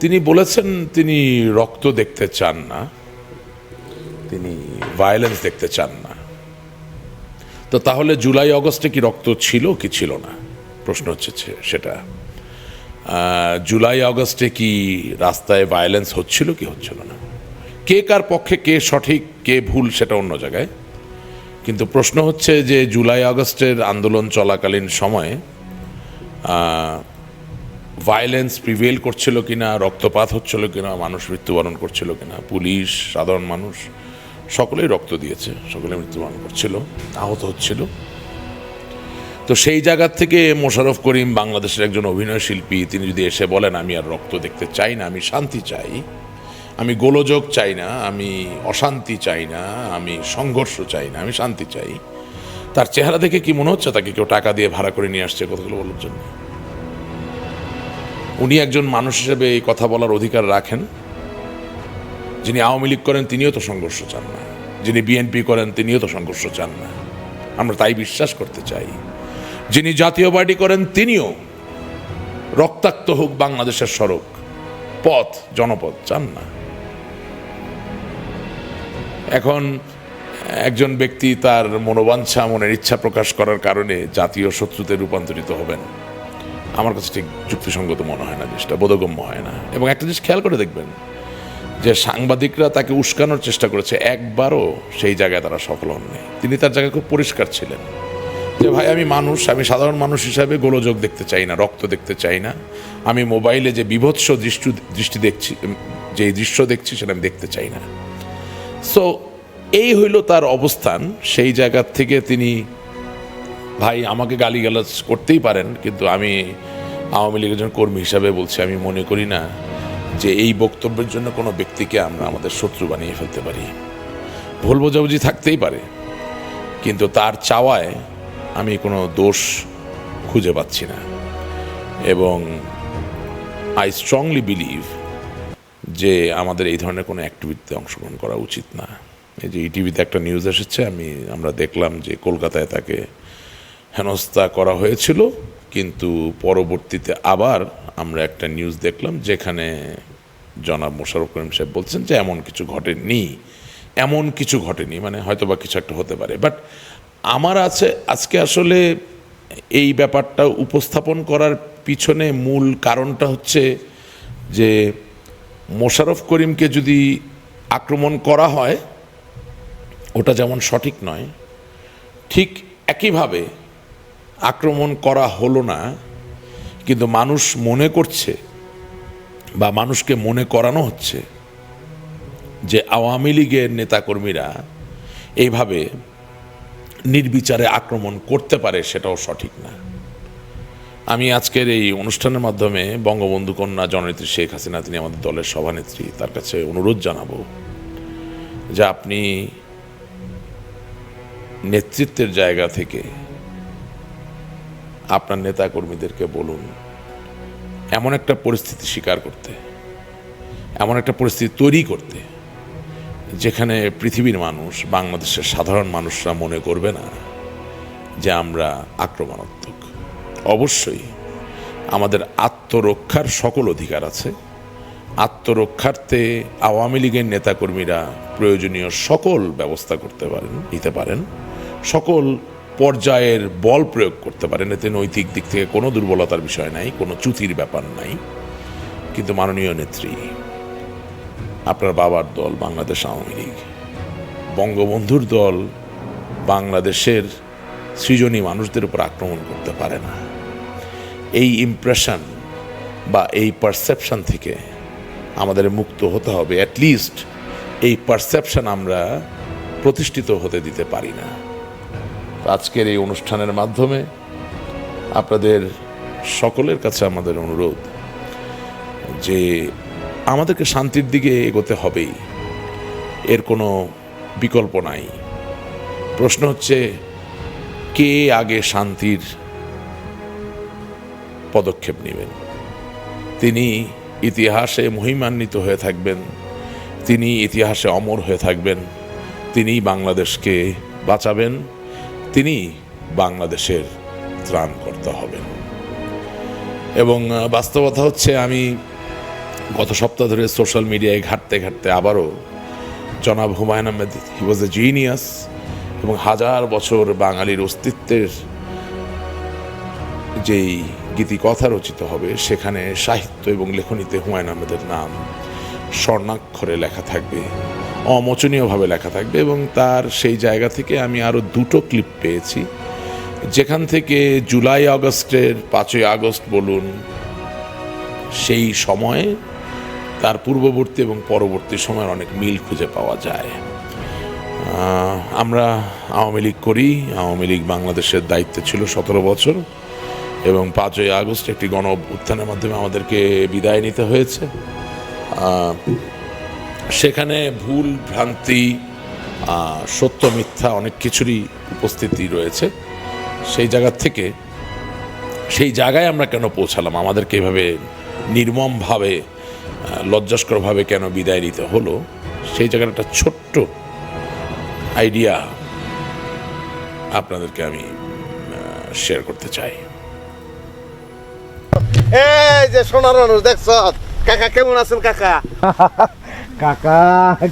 তিনি বলেছেন তিনি রক্ত দেখতে চান না, তিনি ভায়োলেন্স দেখতে চান না। তো তাহলে জুলাই আগস্টে কি রক্ত ছিল কি ছিল না, প্রশ্ন হচ্ছে সেটা। জুলাই আগস্টে কি রাস্তায় ভায়োলেন্স হচ্ছিল কি হচ্ছিল না, কে কার পক্ষে, কে সঠিক কে ভুল, সেটা অন্য জায়গায়। কিন্তু প্রশ্ন হচ্ছে যে জুলাই আগস্টের আন্দোলন চলাকালীন সময়ে ভায়োলেন্স প্রিভেল করছিল কিনা, রক্তপাত হচ্ছিল কিনা, মানুষ মৃত্যুবরণ করছিল কিনা, পুলিশ, সাধারণ মানুষ সকলেই রক্ত দিয়েছে, সকলে মৃত্যুবরণ করছিল, আহত হচ্ছিল। তো সেই জায়গা থেকে মোশাররফ করিম বাংলাদেশের একজন অভিনয় শিল্পী, তিনি যদি এসে বলেন আমি আর রক্ত দেখতে চাই না, আমি শান্তি চাই, আমি গোলযোগ চাই না, আমি অশান্তি চাই না, আমি সংঘর্ষ চাই না, আমি শান্তি চাই, তার চেহারা দেখে কি মনে হচ্ছে তাকে কেউ টাকা দিয়ে ভাড়া করে নিয়ে আসছে কথাগুলো বলার জন্য? উনি একজন মানুষ হিসেবে এই কথা বলার অধিকার রাখেন। যিনি আওয়ামী লীগ করেন তিনিও তো সংঘর্ষ চান না, যিনি বিএনপি করেন তিনিও তো সংঘর্ষ চান না, আমরা তাই বিশ্বাস করতে চাই। যিনি জাতীয় পার্টি করেন তিনিও রক্তাক্ত হোক বাংলাদেশের সড়ক, পথ, জনপথ চান না। এখন একজন ব্যক্তি তার মনোবাঞ্ছা, মনের ইচ্ছা প্রকাশ করার কারণে জাতীয় শত্রুতে রূপান্তরিত হবেন, আমার কাছে ঠিক যুক্তিসঙ্গত মনে হয় না, জিনিসটা বোধগম্য হয় না। এবং একটা জিনিস খেয়াল করে দেখবেন যে সাংবাদিকরা তাকে উস্কানোর চেষ্টা করেছে, একবারও সেই জায়গায় তারা সফল হননি। তিনি তার জায়গায় খুব পরিষ্কার ছিলেন যে ভাই আমি মানুষ, আমি সাধারণ মানুষ হিসাবে গোলযোগ দেখতে চাই না, রক্ত দেখতে চাই না, আমি মোবাইলে যে বিভৎস দৃষ্টি দেখছি, যে দৃশ্য দেখছি সেটা আমি দেখতে চাই না। সো এই হইল তার অবস্থান। সেই জায়গা থেকে তিনি ভাই আমাকে গালিগালাজ করতেই পারেন, কিন্তু আমি আওয়ামী লীগের একজন কর্মী হিসাবে বলছি, আমি মনে করি না যে এই বক্তব্যের জন্য কোনো ব্যক্তিকে আমরা আমাদের শত্রু বানিয়ে ফেলতে পারি। ভুল বোঝাবুঝি থাকতেই পারে, কিন্তু তার চাওয়ায় আমি কোনো দোষ খুঁজে পাচ্ছি না। এবং আই স্ট্রংলি বিলিভ যে আমাদের এই ধরনের কোনো অ্যাক্টিভিটিতে অংশগ্রহণ করা উচিত না। এই যে ইটিভিতে একটা নিউজ এসেছে, আমরা দেখলাম যে কলকাতায় তাকে হেনস্থা করা হয়েছিল, কিন্তু পরবর্তীতে আবার আমরা একটা নিউজ দেখলাম যেখানে জনাব মোশাররফ করিম সাহেব বলছেন যে এমন কিছু ঘটেনি, মানে হয়তো বা কিছু একটা হতে পারে। বাট আমার আজকে আসলে এই ব্যাপারটা উপস্থাপন করার পিছনে মূল কারণটা হচ্ছে যে মোশাররফ করিমকে যদি আক্রমণ করা হয় ওটা যেমন সঠিক নয়, ঠিক একইভাবে আক্রমণ করা হলো না, কিন্তু মানুষ মনে করছে বা মানুষকে মনে করানো হচ্ছে যে আওয়ামী লীগের নেতাকর্মীরা এইভাবে নির্বিচারে আক্রমণ করতে পারে, সেটাও সঠিক না। আমি আজকের এই অনুষ্ঠানের মাধ্যমে বঙ্গবন্ধু কন্যা জননেত্রী শেখ হাসিনা, তিনি আমাদের দলের সভানেত্রী, তার কাছে অনুরোধ জানাবো যে আপনি নেতৃত্বের জায়গা থেকে আপনার নেতাকর্মীদেরকে বলুন এমন একটা পরিস্থিতি স্বীকার করতে, এমন একটা পরিস্থিতি তৈরি করতে যেখানে পৃথিবীর মানুষ, বাংলাদেশের সাধারণ মানুষরা মনে করবে না যে আমরা আক্রমণাত্মক। অবশ্যই আমাদের আত্মরক্ষার সকল অধিকার আছে। আত্মরক্ষার্থে আওয়ামী লীগের নেতাকর্মীরা প্রয়োজনীয় সকল ব্যবস্থা নিতে পারেন, সকল পর্যায়ের বল প্রয়োগ করতে পারেন, এতে নৈতিক দিক থেকে কোনো দুর্বলতার বিষয় নাই, কোনো চ্যুতির ব্যাপার নাই। কিন্তু মাননীয় নেত্রী, আপনার বাবার দল বাংলাদেশ আওয়ামী লীগ, বঙ্গবন্ধুর দল বাংলাদেশের সৃজনী মানুষদের উপর আক্রমণ করতে পারে না। এই ইমপ্রেশন বা এই পারসেপশন থেকে আমাদের মুক্ত হতে হবে। অ্যাটলিস্ট এই পারসেপশন আমরা প্রতিষ্ঠিত হতে দিতে পারি না। আজকের এই অনুষ্ঠানের মাধ্যমে আপনাদের সকলের কাছে আমাদের অনুরোধ যে আমাদেরকে শান্তির দিকে এগোতে হবেই, এর কোনো বিকল্প নাই। প্রশ্ন হচ্ছে কে আগে শান্তির পদক্ষেপ নেবেন। তিনি ইতিহাসে মহিমান্বিত হয়ে থাকবেন, তিনি ইতিহাসে অমর হয়ে থাকবেন, তিনি বাংলাদেশকে বাঁচাবেন, তিনি বাংলাদেশের ত্রাণকর্তা হবেন। এবং বাস্তবতা হচ্ছে আমি গত সপ্তাহ ধরে সোশ্যাল মিডিয়ায় ঘাঁটতে ঘাঁটতে আবারও জনাব হুমায়ুন আহমেদ, হি ওয়াজ এ জিনিয়াস, এবং হাজার বছর বাঙালির অস্তিত্বের যেই গীতিকথা রচিত হবে সেখানে সাহিত্য এবং লেখনীতে হুমায়ুন আহমেদের নাম স্বর্ণাক্ষরে লেখা থাকবে, অমোচনীয়ভাবে লেখা থাকবে। এবং তার সেই জায়গা থেকে আমি আরও দুটো ক্লিপ পেয়েছি যেখান থেকে জুলাই আগস্টের 5ই আগস্ট বলুন, সেই সময়ে তার পূর্ববর্তী এবং পরবর্তী সময়ের অনেক মিল খুঁজে পাওয়া যায়। আমরা আওয়ামী লীগ করি, আওয়ামী লীগ বাংলাদেশের দায়িত্বে ছিল 17 বছর, এবং 5ই আগস্ট একটি গণ অভ্যুত্থানের মাধ্যমে আমাদেরকে বিদায় নিতে হয়েছে। সেখানে ভুল ভ্রান্তি সত্য মিথ্যা অনেক কিছুরই উপস্থিতি রয়েছে। সেই জায়গা থেকে সেই জায়গায় আমরা কেন পৌঁছালাম, আমাদেরকে এভাবে নির্মমভাবে লজ্জাস্করভাবে কেন বিদায় নিতে হলো, সেই জায়গার একটা ছোট্ট আইডিয়া আপনাদেরকে আমি শেয়ার করতে চাই। এই যে সোনার মানুষ দেখছ, কাকা কেমন আছেন? কাকা কাকা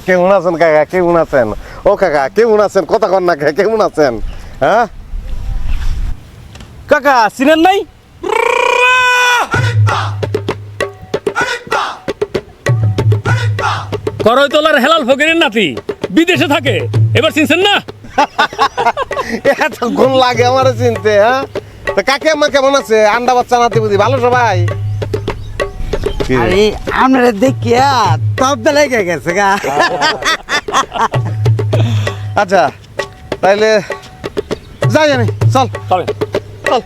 কেমন আছেন? কাকা কেমন আছেন? ও কাকা কেমন আছেন? কথা কন না, কাকা কেমন আছেন? হ্যাঁ কাকা চিনেন নাই? করইতলার হেলাল ফকিরের নাতি, বিদেশে থাকে, এবার চিনছেন না? এত গুণ লাগে আমার চিনতে। হ্যাঁ তো কাকে আম্মা কেমন আছে? আন্ডা বাচ্চা নাতি বুঝি ভালো সবাই? আরে আমরা দেখিয়া তবদা লেগে গেছে গা। আচ্ছা তাইলে যাই আমি, চল চলেন চল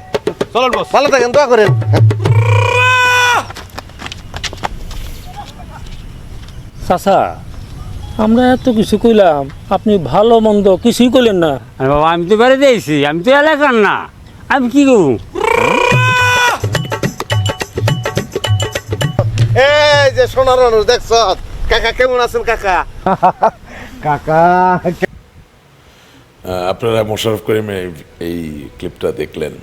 চলেন বস। ভালো থাকেন, দোয়া করেন। চাচা, আমরা এত কিছু কইলাম, আপনি ভালো মন্দ কিছুই কইলেন না। বাবা আমি তো বেড়ে দিয়েছি, আমি তো এলাকার না, আমি কি করবো? এই যে সোনার মানুষ দেখছ, কাকা কেমন আছেন? কাকা কাকা আপনারা মোশাররফ করিমের এই ক্লিপটা দেখলেন।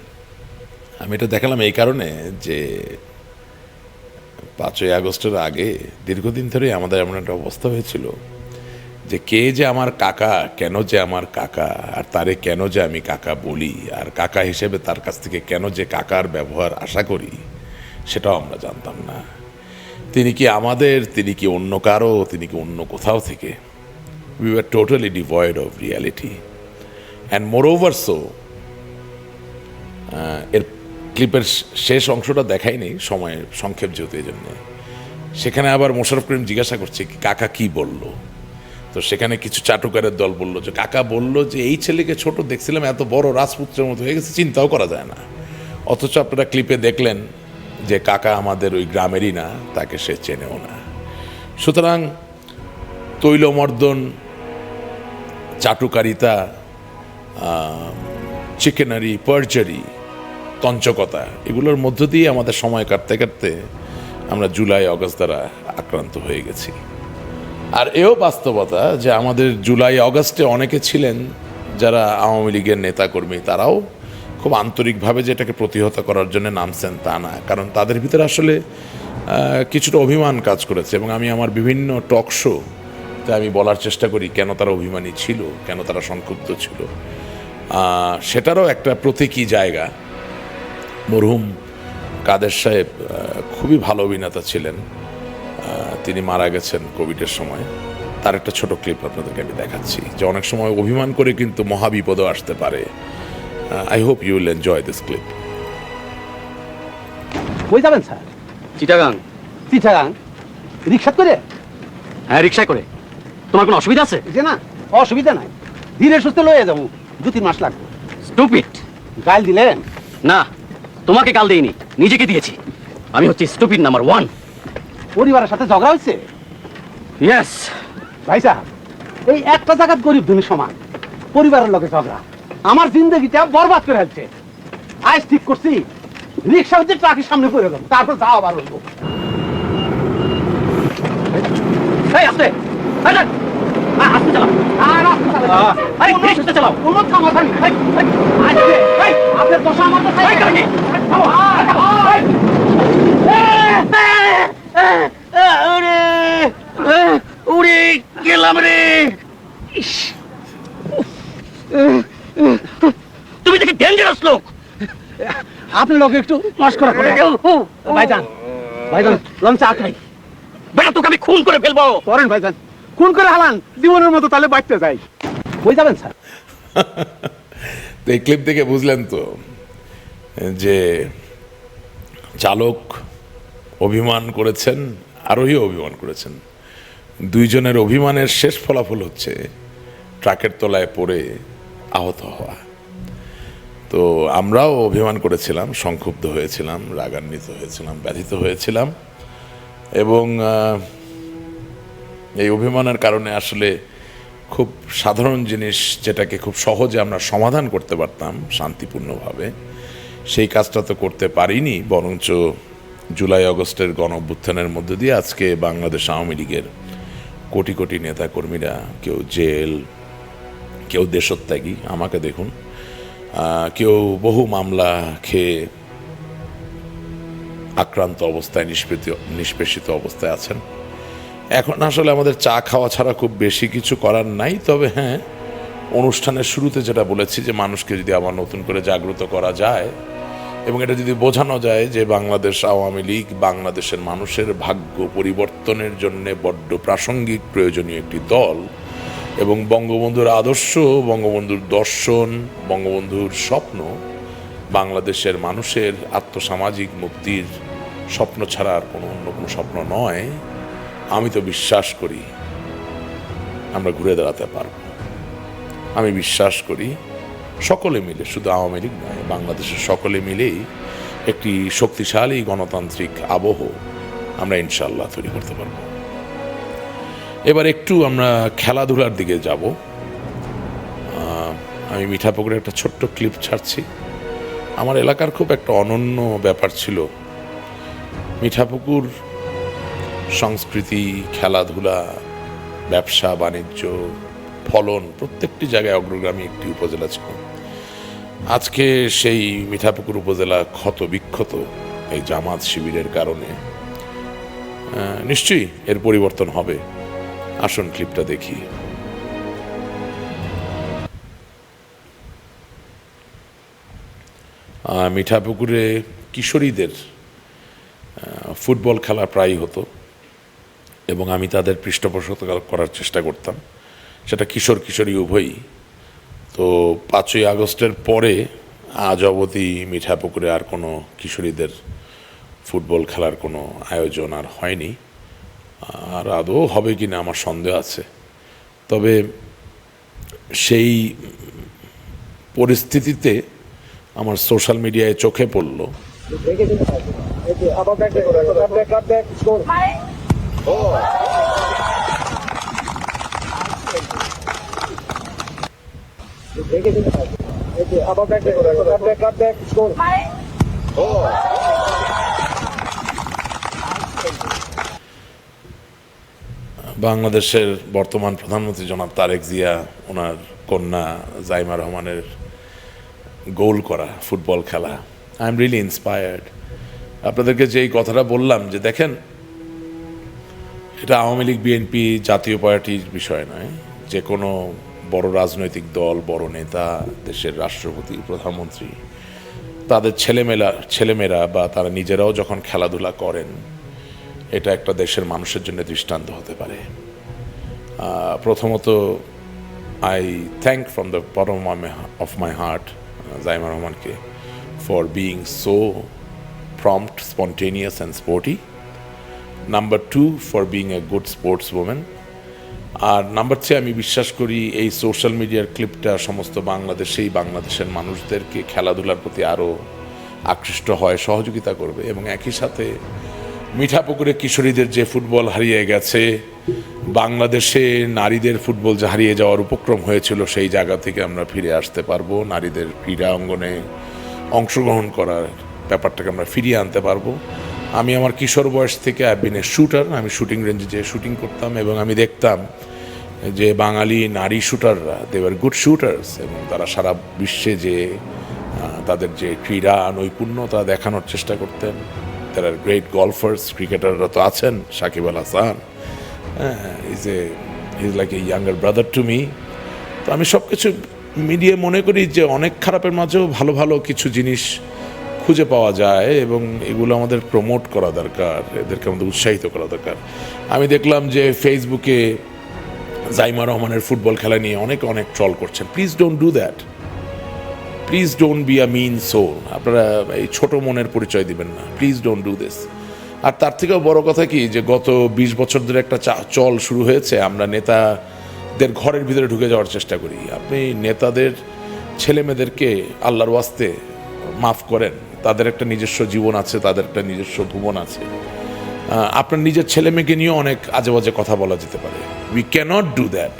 আমি এটা দেখালাম এই কারণে যে 5ই আগস্টের আগে দীর্ঘদিন ধরে আমাদের এমন একটা অবস্থা হয়েছিল যে কে যে আমার কাকা, কেন যে আমার কাকা, আর তারে কেন যে আমি কাকা বলি, আর কাকা হিসেবে তার কাছ থেকে কেন যে কাকার ব্যবহার আশা করি, সেটাও আমরা জানতাম না। তিনি কি আমাদের, তিনি কি অন্য কারো, তিনি কি অন্য কোথাও থেকে? We were totally devoid of reality and more over so. এর ক্লিপের শেষ অংশটা দেখাইনি, সময়ের সংক্ষেপ যেহেতু এই জন্যে। সেখানে আবার মোশাররফ করিম জিজ্ঞাসা করছে কাকা কি বলল, তো সেখানে কিছু চাটুকারের দল বলল যে কাকা বলল যে এই ছেলেকে ছোট দেখছিলাম, এত বড় রাজপুত্রের মতো হয়ে গেছে, চিন্তাও করা যায় না। অথচ আপনারা ক্লিপে দেখলেন যে কাকা আমাদের ওই গ্রামেরই না, তাকে সে চেনেও না। সুতরাং তৈলমর্দন, চাটুকারিতা, চিকেনারি, পারচারি, তঞ্চকতা, এগুলোর মধ্য দিয়ে আমাদের সময় কাটতে কাটতে আমরা জুলাই অগাস্ট দ্বারা আক্রান্ত হয়ে গেছি। আর এও বাস্তবতা যে আমাদের জুলাই অগাস্টে অনেকে ছিলেন যারা আওয়ামী লীগের নেতাকর্মী, তারাও খুব আন্তরিকভাবে যেটাকে প্রতিহত করার জন্য নামছেন তা না, কারণ তাদের ভিতরে আসলে কিছুটা অভিমান কাজ করেছে। এবং আমি আমার বিভিন্ন টক শোতে আমি বলার চেষ্টা করি কেন তারা অভিমানী ছিল, কেন তারা সংক্ষুব্ধ ছিল। সেটারও একটা প্রতীকী জায়গা। মরহুম কাদের সাহেব খুবই ভালো অভিনেতা ছিলেন, তিনি মারা গেছেন কোভিডের সময়। তার একটা ছোট ক্লিপ আপনাদেরকে আমি দেখাচ্ছি যে অনেক সময় অভিমান করে কিন্তু মহাবিপদও আসতে পারে। I hope you will enjoy this clip. কই যাবেন স্যার? চিটাগাং। চিটাগাং রিক্সা করে? হ্যাঁ রিক্সায় করে। তোমার কোনো অসুবিধা আছে? যে না, অসুবিধা নাই, ধীরে সুস্থে লয়ে যাবো, 2-3 মাস লাগবে। স্টুপিড। গাল দিলেন? না, তোমাকে গাল দেইনি, নিজেকে দিয়েছি। আমি হচ্ছি স্টুপিড নাম্বার 1। পরিবারের সাথে ঝগড়া হয়েছে? ইয়েস। ভাই সাহেব, এই একটা জায়গাত গরিব ধনী সমান, পরিবারের লোকে ঝগড়া আমার জিন্দগিটা বরবাদ করে ফেলছে। আজ ঠিক করছি রিক্সা হচ্ছে ট্রাকের সামনে পড়ে গেল, তারপর যাওয়া আবার হইব। এই আস্তে, এই দেখ, আস্তে চালাও। আর আস্তে চালাও। আরে ধীরে সুস্থে চালাও। কোনো থামাথা নেই। আজকে আপনার দশা আমার দশা এই কারণে। উড়ে গেলাম রে। তুমি দেখে ডেঞ্জারাস লোক। আপনি লোক একটু মস্করা করে। ভাইজান, ভাইজান লঞ্চ চা খাই। বেটা তোকে আমি খুন করে ফেলবো। করেন ভাইজান, খুন করে হালান, জীবনের মতো তাহলে বাঁচতে যাই। কই যাবেন স্যার? তো এই ক্লিপ দেখে বুঝলেন তো যে চালক অভিমান করেছেন, আরোহী অভিমান করেছেন। দুইজনের অভিমানের শেষ ফলাফল হচ্ছে ট্রাকের তলায় পড়ে আহত হওয়া। তো আমরাও অভিমান করেছিলাম, সংক্ষুব্ধ হয়েছিলাম, রাগান্বিত হয়েছিলাম, ব্যথিত হয়েছিলাম। এবং এই অভিমানের কারণে আসলে খুব সাধারণ জিনিস যেটাকে খুব সহজে আমরা সমাধান করতে পারতাম শান্তিপূর্ণভাবে, সেই কাজটা তো করতে পারিনি, বরঞ্চ জুলাই আগস্টের গণ-অভ্যুত্থানের মধ্য দিয়ে আজকে বাংলাদেশ আওয়ামী লীগের কোটি কোটি নেতাকর্মীরা, কেউ জেল, কেউ দেশত্যাগী, আমাকে দেখুন, কেউ বহু মামলা খেয়ে আক্রান্ত অবস্থায়, নিষ্পেষিত অবস্থায় আছেন। এখন আসলে আমাদের চা খাওয়া ছাড়া খুব বেশি কিছু করার নাই। তবে হ্যাঁ, অনুষ্ঠানের শুরুতে যেটা বলেছি যে মানুষকে যদি আবার নতুন করে জাগ্রত করা যায় এবং এটা যদি বোঝানো যায় যে বাংলাদেশ আওয়ামী লীগ বাংলাদেশের মানুষের ভাগ্য পরিবর্তনের জন্য বড্ড প্রাসঙ্গিক প্রয়োজনীয় একটি দল, এবং বঙ্গবন্ধুর আদর্শ, বঙ্গবন্ধুর দর্শন, বঙ্গবন্ধুর স্বপ্ন বাংলাদেশের মানুষের আত্মসামাজিক মুক্তির স্বপ্ন ছাড়া আর কোনো অন্য কোনো স্বপ্ন নয়, আমি তো বিশ্বাস করি আমরা ঘুরে দাঁড়াতে পারব। আমি বিশ্বাস করি সকলে মিলে, শুধু আওয়ামী লীগ নয়, বাংলাদেশের সকলে মিলেই একটি শক্তিশালী গণতান্ত্রিক আবহ আমরা ইনশাআল্লাহ তৈরি করতে পারব। এবার একটু আমরা খেলাধুলার দিকে যাব। আমি মিঠাপুকুরের একটা ছোট্ট ক্লিপ ছাড়ছি। আমার এলাকার খুব একটা অনন্য ব্যাপার ছিল, মিঠাপুকুর সংস্কৃতি, খেলাধুলা, ব্যবসা বাণিজ্য, ফলন প্রত্যেকটি জায়গায় অগ্রগামী একটি উপজেলা ছিল। আজকে সেই মিঠাপুকুর উপজেলা ক্ষত বিক্ষত এই জামাত শিবিরের কারণে। নিশ্চয়ই এর পরিবর্তন হবে। আসুন ক্লিপটা দেখি। মিঠাপুকুরে কিশোরীদের ফুটবল খেলা প্রায়ই হতো এবং আমি তাদের পৃষ্ঠপোষকতা করার চেষ্টা করতাম, সেটা কিশোর কিশোরী উভয়ই। তো 5ই আগস্টের পরে আজ অবধি মিঠাপুকুরে আর কোনো কিশোরীদের ফুটবল খেলার কোনো আয়োজন আর হয়নি, আর আদৌ হবে কি না আমার সন্দেহ আছে। তবে সেই পরিস্থিতিতে আমার সোশ্যাল মিডিয়ায় চোখে পড়ল বাংলাদেশের বর্তমান প্রধানমন্ত্রী জনাব তারেক জিয়া, ওনার কন্যা জাইমা রহমানের গোল করা ফুটবল খেলা। I am really inspired. আপনাদেরকে যে এই কথাটা বললাম যে দেখেন, এটা আওয়ামী লীগ বিএনপি জাতীয় পার্টির বিষয় নয়, যে কোনো বড় রাজনৈতিক দল, বড় নেতা, দেশের রাষ্ট্রপতি, প্রধানমন্ত্রী, তাদের ছেলেমেয়েরা বা তারা নিজেরাও যখন খেলাধুলা করেন, এটা একটা দেশের মানুষের জন্য দৃষ্টান্ত হতে পারে। প্রথমত I thank from the bottom of my heart Zaima রহমানকে for being so prompt, spontaneous and sporty. Number 2, for being a good sportswoman. আর নাম্বার 3, আমি বিশ্বাস করি এই সোশ্যাল মিডিয়ার ক্লিপটা সমস্ত বাংলাদেশের মানুষদেরকে খেলাধুলার প্রতি আরও আকৃষ্ট হয়, সহযোগিতা করবে। এবং একই সাথে মিঠাপুকুরে কিশোরীদের যে ফুটবল হারিয়ে গেছে, বাংলাদেশে নারীদের ফুটবল যে হারিয়ে যাওয়ার উপক্রম হয়েছিল, সেই জায়গা থেকে আমরা ফিরে আসতে পারবো। নারীদের ক্রীড়া অঙ্গনে অংশগ্রহণ করার ব্যাপারটাকে আমরা ফিরিয়ে আনতে পারবো। আমি আমার কিশোর বয়স থেকে আই বিন এ শুটার, আমি শুটিং রেঞ্জে যেয়ে শুটিং করতাম এবং আমি দেখতাম যে বাঙালি নারী শুটাররা দে ওয়ার গুড শুটার্স, এবং তারা সারা বিশ্বে যে তাদের যে ক্রীড়া নৈপুণ্যতা দেখানোর চেষ্টা করতেন। তারা গ্রেট গলফার্স, ক্রিকেটাররা তো আছেন, Shakib Al Hasan is like a younger brother to me. তো আমি সব কিছু মিডিয়ে মনে করি যে অনেক খারাপের মাঝেও ভালো ভালো কিছু জিনিস খুঁজে পাওয়া যায় এবং এগুলো আমাদের প্রমোট করা দরকার, এদেরকে আমাদের উৎসাহিত করা দরকার। আমি দেখলাম যে ফেসবুকে জাইমা রহমানের ফুটবল খেলা নিয়ে অনেক ট্রল করছেন। Please don't do that, please don't be a mean soul. আপনারা এই ছোট মনের পরিচয় দিবেন না, প্লিজ ডোন্ট ডু দিস। আর তার থেকেও বড় কথা কি, যে গত 20 বছর ধরে একটা চল শুরু হয়েছে, আমরা নেতাদের ঘরের ভিতরে ঢুকে যাওয়ার চেষ্টা করি। আপনি নেতাদের ছেলেমেয়েদেরকে আল্লাহর ওয়াস্তে মাফ করেন, তাদের একটা নিজস্ব জীবন আছে, তাদের একটা নিজস্ব ভুবন আছে। আপনার নিজের ছেলে মেয়েকে নিয়েও অনেক আজে বাজে কথা বলা যেতে পারে। We can't do that.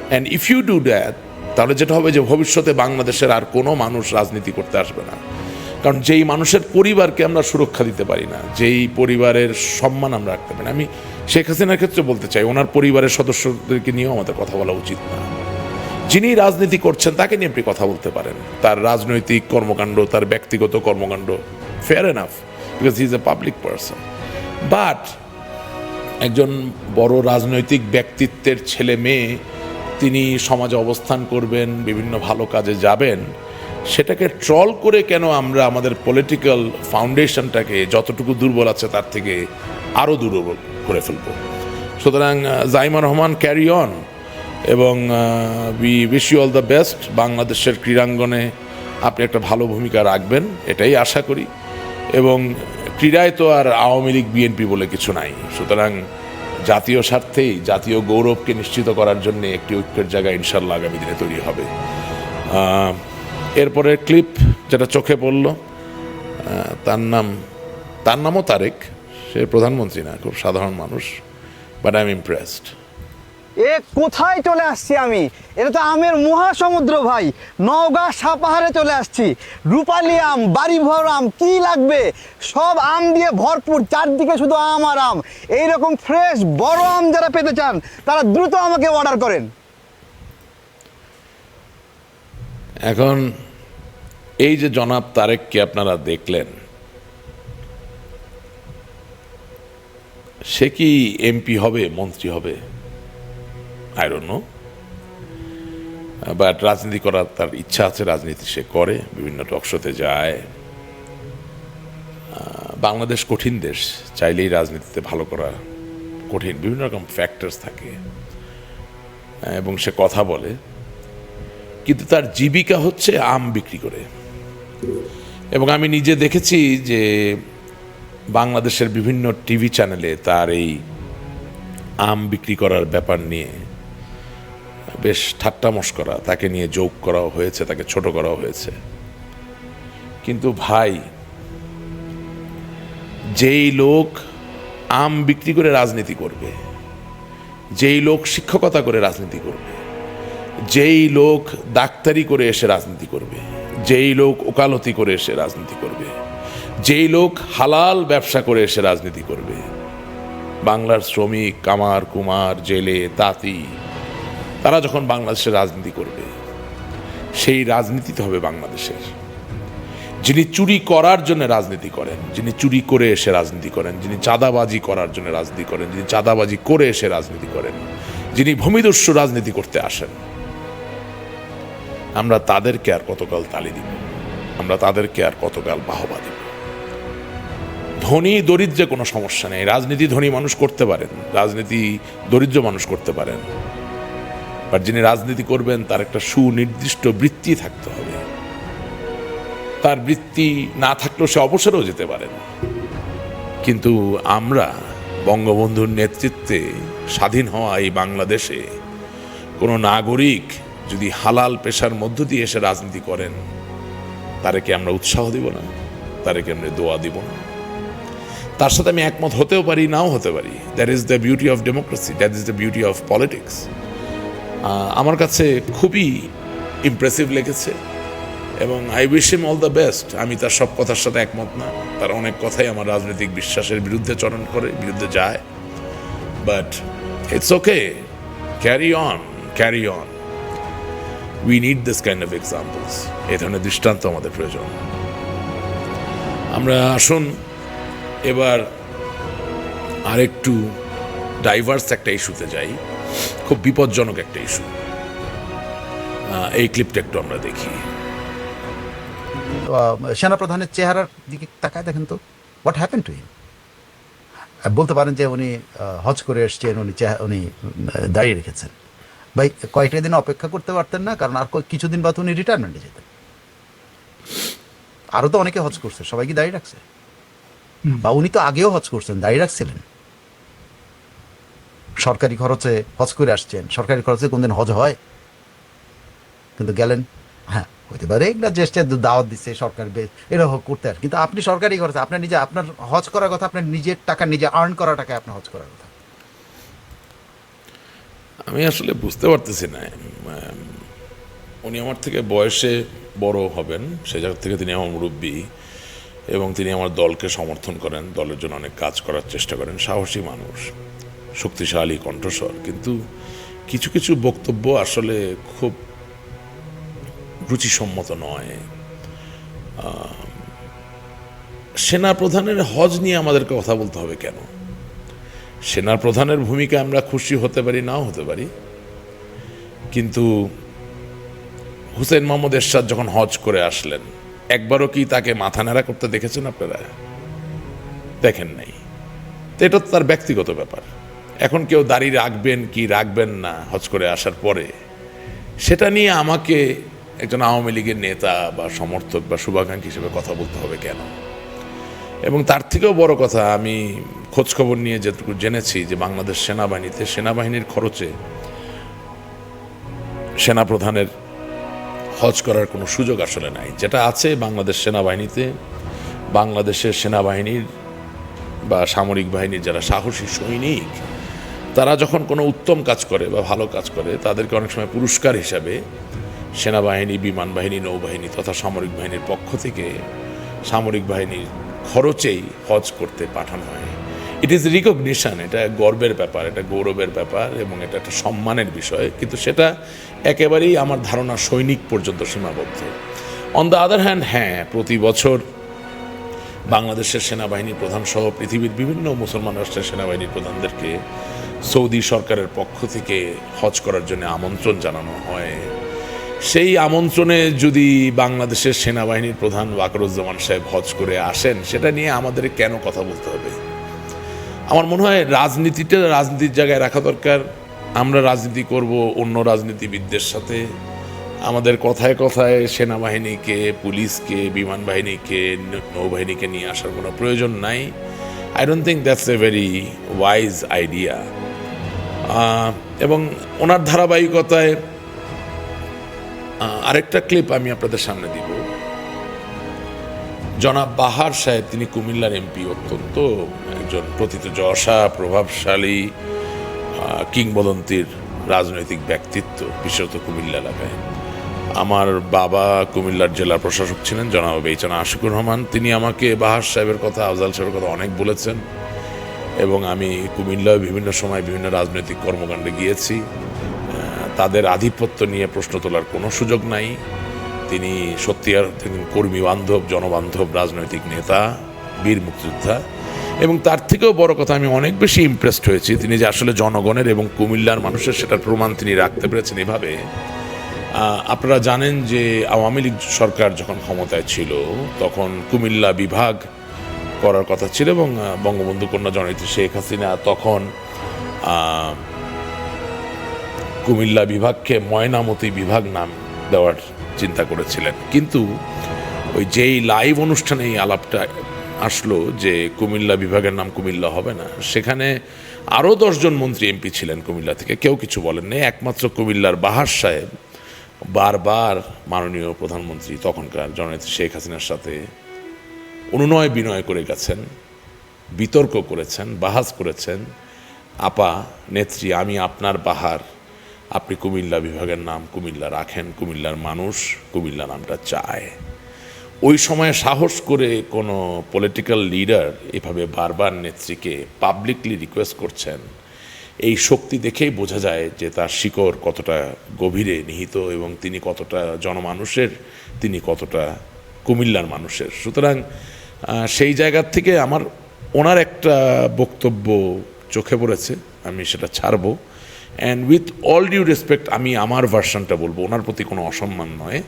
And if you do that, তাহলে যেটা হবে যে ভবিষ্যতে বাংলাদেশের আর কোনো মানুষ রাজনীতি করতে আসবে না। কারণ যেই মানুষের পরিবারকে আমরা সুরক্ষা দিতে পারি না, যেই পরিবারের সম্মান আমরা রাখতে পারি না, আমি শেখ হাসিনার ক্ষেত্রে বলতে চাই, ওনার পরিবারের সদস্যদেরকে নিয়েও আমাদের কথা বলা উচিত না। যিনি রাজনীতি করছেন তাকে নিয়ে আপনি কথা বলতে পারেন, তার রাজনৈতিক কর্মকাণ্ড, তার ব্যক্তিগত কর্মকাণ্ড, fair enough, because he is a public person. But একজন বড় রাজনৈতিক ব্যক্তিত্বের ছেলে মেয়ে, তিনি সমাজে অবস্থান করবেন, বিভিন্ন ভালো কাজে যাবেন, সেটাকে ট্রল করে কেন আমরা আমাদের পলিটিক্যাল ফাউন্ডেশনটাকে যতটুকু দুর্বল আছে তার থেকে আরও দুর্বল করে ফেলব? সুতরাং জাইমা রহমান, ক্যারি অন, এবং we wish you all the best. বাংলাদেশের ক্রীড়াঙ্গনে আপনি একটা ভালো ভূমিকা রাখবেন, এটাই আশা করি। এবং ক্রীড়ায় তো আর আওয়ামী লীগ বিএনপি বলে কিছু নাই, সুতরাং জাতীয় স্বার্থেই জাতীয় গৌরবকে নিশ্চিত করার জন্য একটি ঐক্যের জায়গা ইনশাল্লাহ আগামী দিনে তৈরি হবে। এরপরে ক্লিপ যেটা চোখে পড়ল, তার নামও তারেক, সে প্রধানমন্ত্রী না, খুব সাধারণ মানুষ, বাট আই এম ইমপ্রেসড। এ কোথায় চলে আসছি আমি? এটা তো আমের মহাসমুদ্র ভাই। নওগাঁ সাপাহারে চলে আসছি। রূপালি আম, বাড়ি ভর আম, কি লাগবে সব আম দিয়ে ভরপুর, চারদিকে শুধু আম আর আম। এইরকম ফ্রেশ বড় আম যারা পেতে চান তারা দ্রুত আমাকে অর্ডার করেন। এখন এই যে জনাব তারেককে আপনারা দেখলেন, সে কি এমপি হবে, মন্ত্রী হবে? আই ডোন্ট নো, বাট রাজনীতি করার তার ইচ্ছা আছে, রাজনীতি সে করে, বিভিন্ন টকশোতে যায়। বাংলাদেশ কঠিন দেশ, চাইলেই রাজনীতিতে ভালো করা কঠিন, বিভিন্ন রকম ফ্যাক্টরস থাকে, এবং সে কথা বলে, কিন্তু তার জীবিকা হচ্ছে আম বিক্রি করে। এবং আমি নিজে দেখেছি যে বাংলাদেশের বিভিন্ন টিভি চ্যানেলে তার এই আম বিক্রি করার ব্যাপার নিয়ে বেশ ঠাট্টা মশকরা, তাকে নিয়ে জোক করা হয়েছে, তাকে ছোট করা হয়েছে। কিন্তু ভাই, যেই লোক আম বিক্রি করে রাজনীতি করবে, যেই লোক শিক্ষকতা করে রাজনীতি করবে, যেই লোক ডাক্তারি করে এসে রাজনীতি করবে, যেই লোক ওকালতি করে এসে রাজনীতি করবে, যেই লোক হালাল ব্যবসা করে এসে রাজনীতি করবে, বাংলার শ্রমিক, কামার কুমার, জেলে, তাঁতি, তারা যখন বাংলাদেশের রাজনীতি করবে, সেই রাজনীতিতে হবে বাংলাদেশের। যিনি চুরি করার জন্য রাজনীতি করেন, যিনি চুরি করে এসে রাজনীতি করেন, যিনি চাঁদাবাজি করার জন্য রাজনীতি করেন, যিনি চাঁদাবাজি করে এসে রাজনীতি করেন, যিনি ভূমিদস্যু রাজনীতি করতে আসেন, আমরা তাদেরকে আর কতকাল তালি দিব? আমরা তাদেরকে আর কতকাল বাহবা দিব? ধনী দরিদ্রে কোনো সমস্যা নেই, রাজনীতি ধনী মানুষ করতে পারেন, রাজনীতি দরিদ্র মানুষ করতে পারেন, বাট যিনি রাজনীতি করবেন তার একটা সুনির্দিষ্ট বৃত্তি থাকতে হবে। তার বৃত্তি না থাকলেও সে অবসরেও যেতে পারেন। কিন্তু আমরা বঙ্গবন্ধুর নেতৃত্বে স্বাধীন হওয়া এই বাংলাদেশে কোনো নাগরিক যদি হালাল পেশার মধ্য দিয়ে এসে রাজনীতি করেন, তাদেরকে আমরা উৎসাহ দিব না, তাদেরকে আমরা দোয়া দিব না। তার সাথে আমি একমত হতেও পারি, নাও হতে পারি। That is the beauty of democracy, that is the beauty of politics. আমার কাছে খুবই ইমপ্রেসিভ লেগেছে এবং I wish him all the best. আমি তার সব কথার সাথে একমত না, তার অনেক কথাই আমার রাজনৈতিক বিশ্বাসের বিরুদ্ধে চরণ করে, বিরুদ্ধে যায়, but it's okay, carry on, carry on. We need this kind of examples. এই ধরনের দৃষ্টান্ত আমাদের প্রয়োজন। আমরা আসুন এবার আরেকটু ডাইভার্স একটা ইস্যুতে যাই, খুব বিপজ্জনক একটা ইস্যু। এই ক্লিপটা একটু আমরা দেখি। সেনাপ্রধানের চেহারার দিকে তাকায় দেখেন তো, হোয়াট হ্যাপেন টু হিম। বলতে পারেন যে উনি হজ করে এসছেন, উনি দাঁড়িয়ে রেখেছেন। ভাই, কয়েকটা দিন অপেক্ষা করতে পারতেন না? কারণ আর কিছুদিন বাদ উনি রিটায়ারমেন্টে যেতেন। আরও তো অনেকে হজ করছে, সবাই কি দাঁড়িয়ে রাখছে? বা উনি তো আগেও হজ করছেন, দাঁড়িয়ে রাখছিলেন। সরকারি খরচে হজ করে আসছেন, সরকারি খরচে কোনদিন হজ হয়? কিন্তু গেলেন, হ্যাঁ হইতে পারে এগুলা জ্যেষ্ঠ দাওয়াত দিচ্ছে সরকার, এরকম করতে আসে। কিন্তু আপনি সরকারি খরচে, আপনার নিজে, আপনার হজ করার কথা, আপনার নিজের টাকা, নিজে আর্ন করা টাকা আপনার হজ করার কথা। আমি আসলে বুঝতে পারতেছি না, উনি আমার থেকে বয়সে বড় হবেন, সে জায়গা থেকে তিনি আমার মুরব্বী এবং তিনি আমার দলকে সমর্থন করেন, দলের জন্য অনেক কাজ করার চেষ্টা করেন, সাহসী মানুষ, শক্তিশালী কণ্ঠস্বর। কিন্তু কিছু কিছু বক্তব্য আসলে খুব রুচিসম্মত নয়। সেনা প্রধানের হজ নিয়ে আমাদেরকে কথা বলতে হবে কেন? সেনা প্রধানের ভূমিকা আমরা খুশি হতে পারি, নাও হতে পারি, কিন্তু হুসেইন মোহাম্মদ এরশাদ যখন হজ করে আসলেন, একবারও কি তাকে মাথা নেড়া করতে দেখেছেন আপনারা? দেখেন নাই। তো এটা তো তার ব্যক্তিগত ব্যাপার। এখন কেউ দাড়ি রাখবেন কি রাখবেন না হজ করে আসার পরে, সেটা নিয়ে আমাকে একজন আওয়ামী লীগের নেতা বা সমর্থক বা শুভাকাঙ্ক্ষী হিসেবে কথা বলতে হবে কেন? এবং তার থেকেও বড় কথা, আমি খোঁজখবর নিয়ে যেটুকু জেনেছি যে বাংলাদেশ সেনাবাহিনীতে সেনাবাহিনীর খরচে সেনাপ্রধানের হজ করার কোনো সুযোগ আসলে নাই। যেটা আছে বাংলাদেশ সেনাবাহিনীতে, বাংলাদেশের সেনাবাহিনীর বা সামরিক বাহিনীর যারা সাহসী সৈনিক, তারা যখন কোনো উত্তম কাজ করে বা ভালো কাজ করে, তাদেরকে অনেক সময় পুরস্কার হিসাবে সেনাবাহিনী, বিমান বাহিনী, নৌবাহিনী তথা সামরিক বাহিনীর পক্ষ থেকে সামরিক বাহিনীর খরচেই হজ করতে পাঠানো হয়। ইট ইজ রিকগনিশন, এটা গর্বের ব্যাপার, এটা গৌরবের ব্যাপার এবং এটা একটা সম্মানের বিষয়, কিন্তু সেটা একেবারেই আমার ধারণা সৈনিক পর্যন্ত সীমাবদ্ধ। অন দ্য আদার হ্যান্ড, হ্যাঁ, প্রতি বছর বাংলাদেশের সেনাবাহিনীর প্রধান সহ পৃথিবীর বিভিন্ন মুসলমান রাষ্ট্রের সেনাবাহিনীর প্রধানদেরকে সৌদি সরকারের পক্ষ থেকে হজ করার জন্য আমন্ত্রণ জানানো হয়। সেই আমন্ত্রণে যদি বাংলাদেশের সেনাবাহিনীর প্রধান ওয়াকারুজ্জামান সাহেব হজ করে আসেন, সেটা নিয়ে আমাদের কেন কথা বলতে হবে? আমার মনে হয় রাজনীতিটা রাজনীতির জায়গায় রাখা দরকার। আমরা রাজনীতি করব অন্য রাজনীতিবিদদের সাথে, আমাদের কথায় কথায় সেনাবাহিনীকে, পুলিশকে, বিমান বাহিনীকে, নৌবাহিনীকে নিয়ে আসার কোনো প্রয়োজন নাই। I don't think that's a very wise idea. এবং ওনার ধারাবাহিকতায় আরেকটা ক্লিপ আমি আপনাদের সামনে দিব। জনাব বাহার সাহেব, তিনি কুমিল্লার এমপি, অত্যন্ত একজন প্রথিতযশা, প্রভাবশালী, কিংবদন্তির রাজনৈতিক ব্যক্তিত্ব, বিশেষত কুমিল্লা এলাকায়। আমার বাবা কুমিল্লার জেলা প্রশাসক ছিলেন, জনাব এইচ.এন. আশিকুর রহমান। তিনি আমাকে বাহার সাহেবের কথা, আফজাল সাহেবের কথা অনেক বলেছেন এবং আমি কুমিল্লায় বিভিন্ন সময় বিভিন্ন রাজনৈতিক কর্মকাণ্ডে গিয়েছি। তাদের আধিপত্য নিয়ে প্রশ্ন তোলার কোনো সুযোগ নাই। তিনি সত্যিকার কর্মী বান্ধব, জনবান্ধব রাজনৈতিক নেতা, বীর মুক্তিযোদ্ধা। এবং তার থেকেও বড় কথা, আমি অনেক বেশি ইমপ্রেসড হয়েছি তিনি যে আসলে জনগণের এবং কুমিল্লার মানুষের সেটার প্রমাণ তিনি রাখতে পেরেছেন এভাবে। আপনারা জানেন যে আওয়ামী লীগ সরকার যখন ক্ষমতায় ছিল, তখন কুমিল্লা বিভাগ করার কথা ছিল এবং বঙ্গবন্ধু কন্যা জননেত্রী শেখ হাসিনা তখন কুমিল্লা বিভাগকে ময়নামতি বিভাগ নাম দেওয়ার চিন্তা করেছিলেন। কিন্তু ওই যেই লাইভ অনুষ্ঠানে এই আলাপটা আসলো যে কুমিল্লা বিভাগের নাম কুমিল্লা হবে না, সেখানে আরও 10 জন মন্ত্রী এমপি ছিলেন কুমিল্লা থেকে, কেউ কিছু বলেননি। একমাত্র কুমিল্লার বাহার সাহেব বারবার মাননীয় প্রধানমন্ত্রী তখনকার জননেত্রী শেখ হাসিনার সাথে অনুনয় বিনয় করে গেছেন, বিতর্ক করেছেন, বাহাস করেছেন। আপা নেত্রী, আমি আপনার বাহার, আপনি কুমিল্লা বিভাগের নাম কুমিল্লা রাখেন, কুমিল্লার মানুষ কুমিল্লা নামটা চায়। ওই সময় সাহস করে কোনো পলিটিক্যাল লিডার এভাবে বারবার নেত্রীকে পাবলিকলি রিকোয়েস্ট করছেন, এই শক্তি দেখেই বোঝা যায় যে তার শিকড় কতটা গভীরে নিহিত এবং তিনি কতটা জনমানুষের, তিনি কতটা কুমিল্লার মানুষের। সুতরাং সেই জায়গার থেকে আমার ওনার একটা বক্তব্য চোখে পড়েছে, আমি সেটা ছাড়বো। And with all due respect, আমি আমার ভার্সনটা বলবো, ওনার প্রতি কোনো অসম্মান নয়,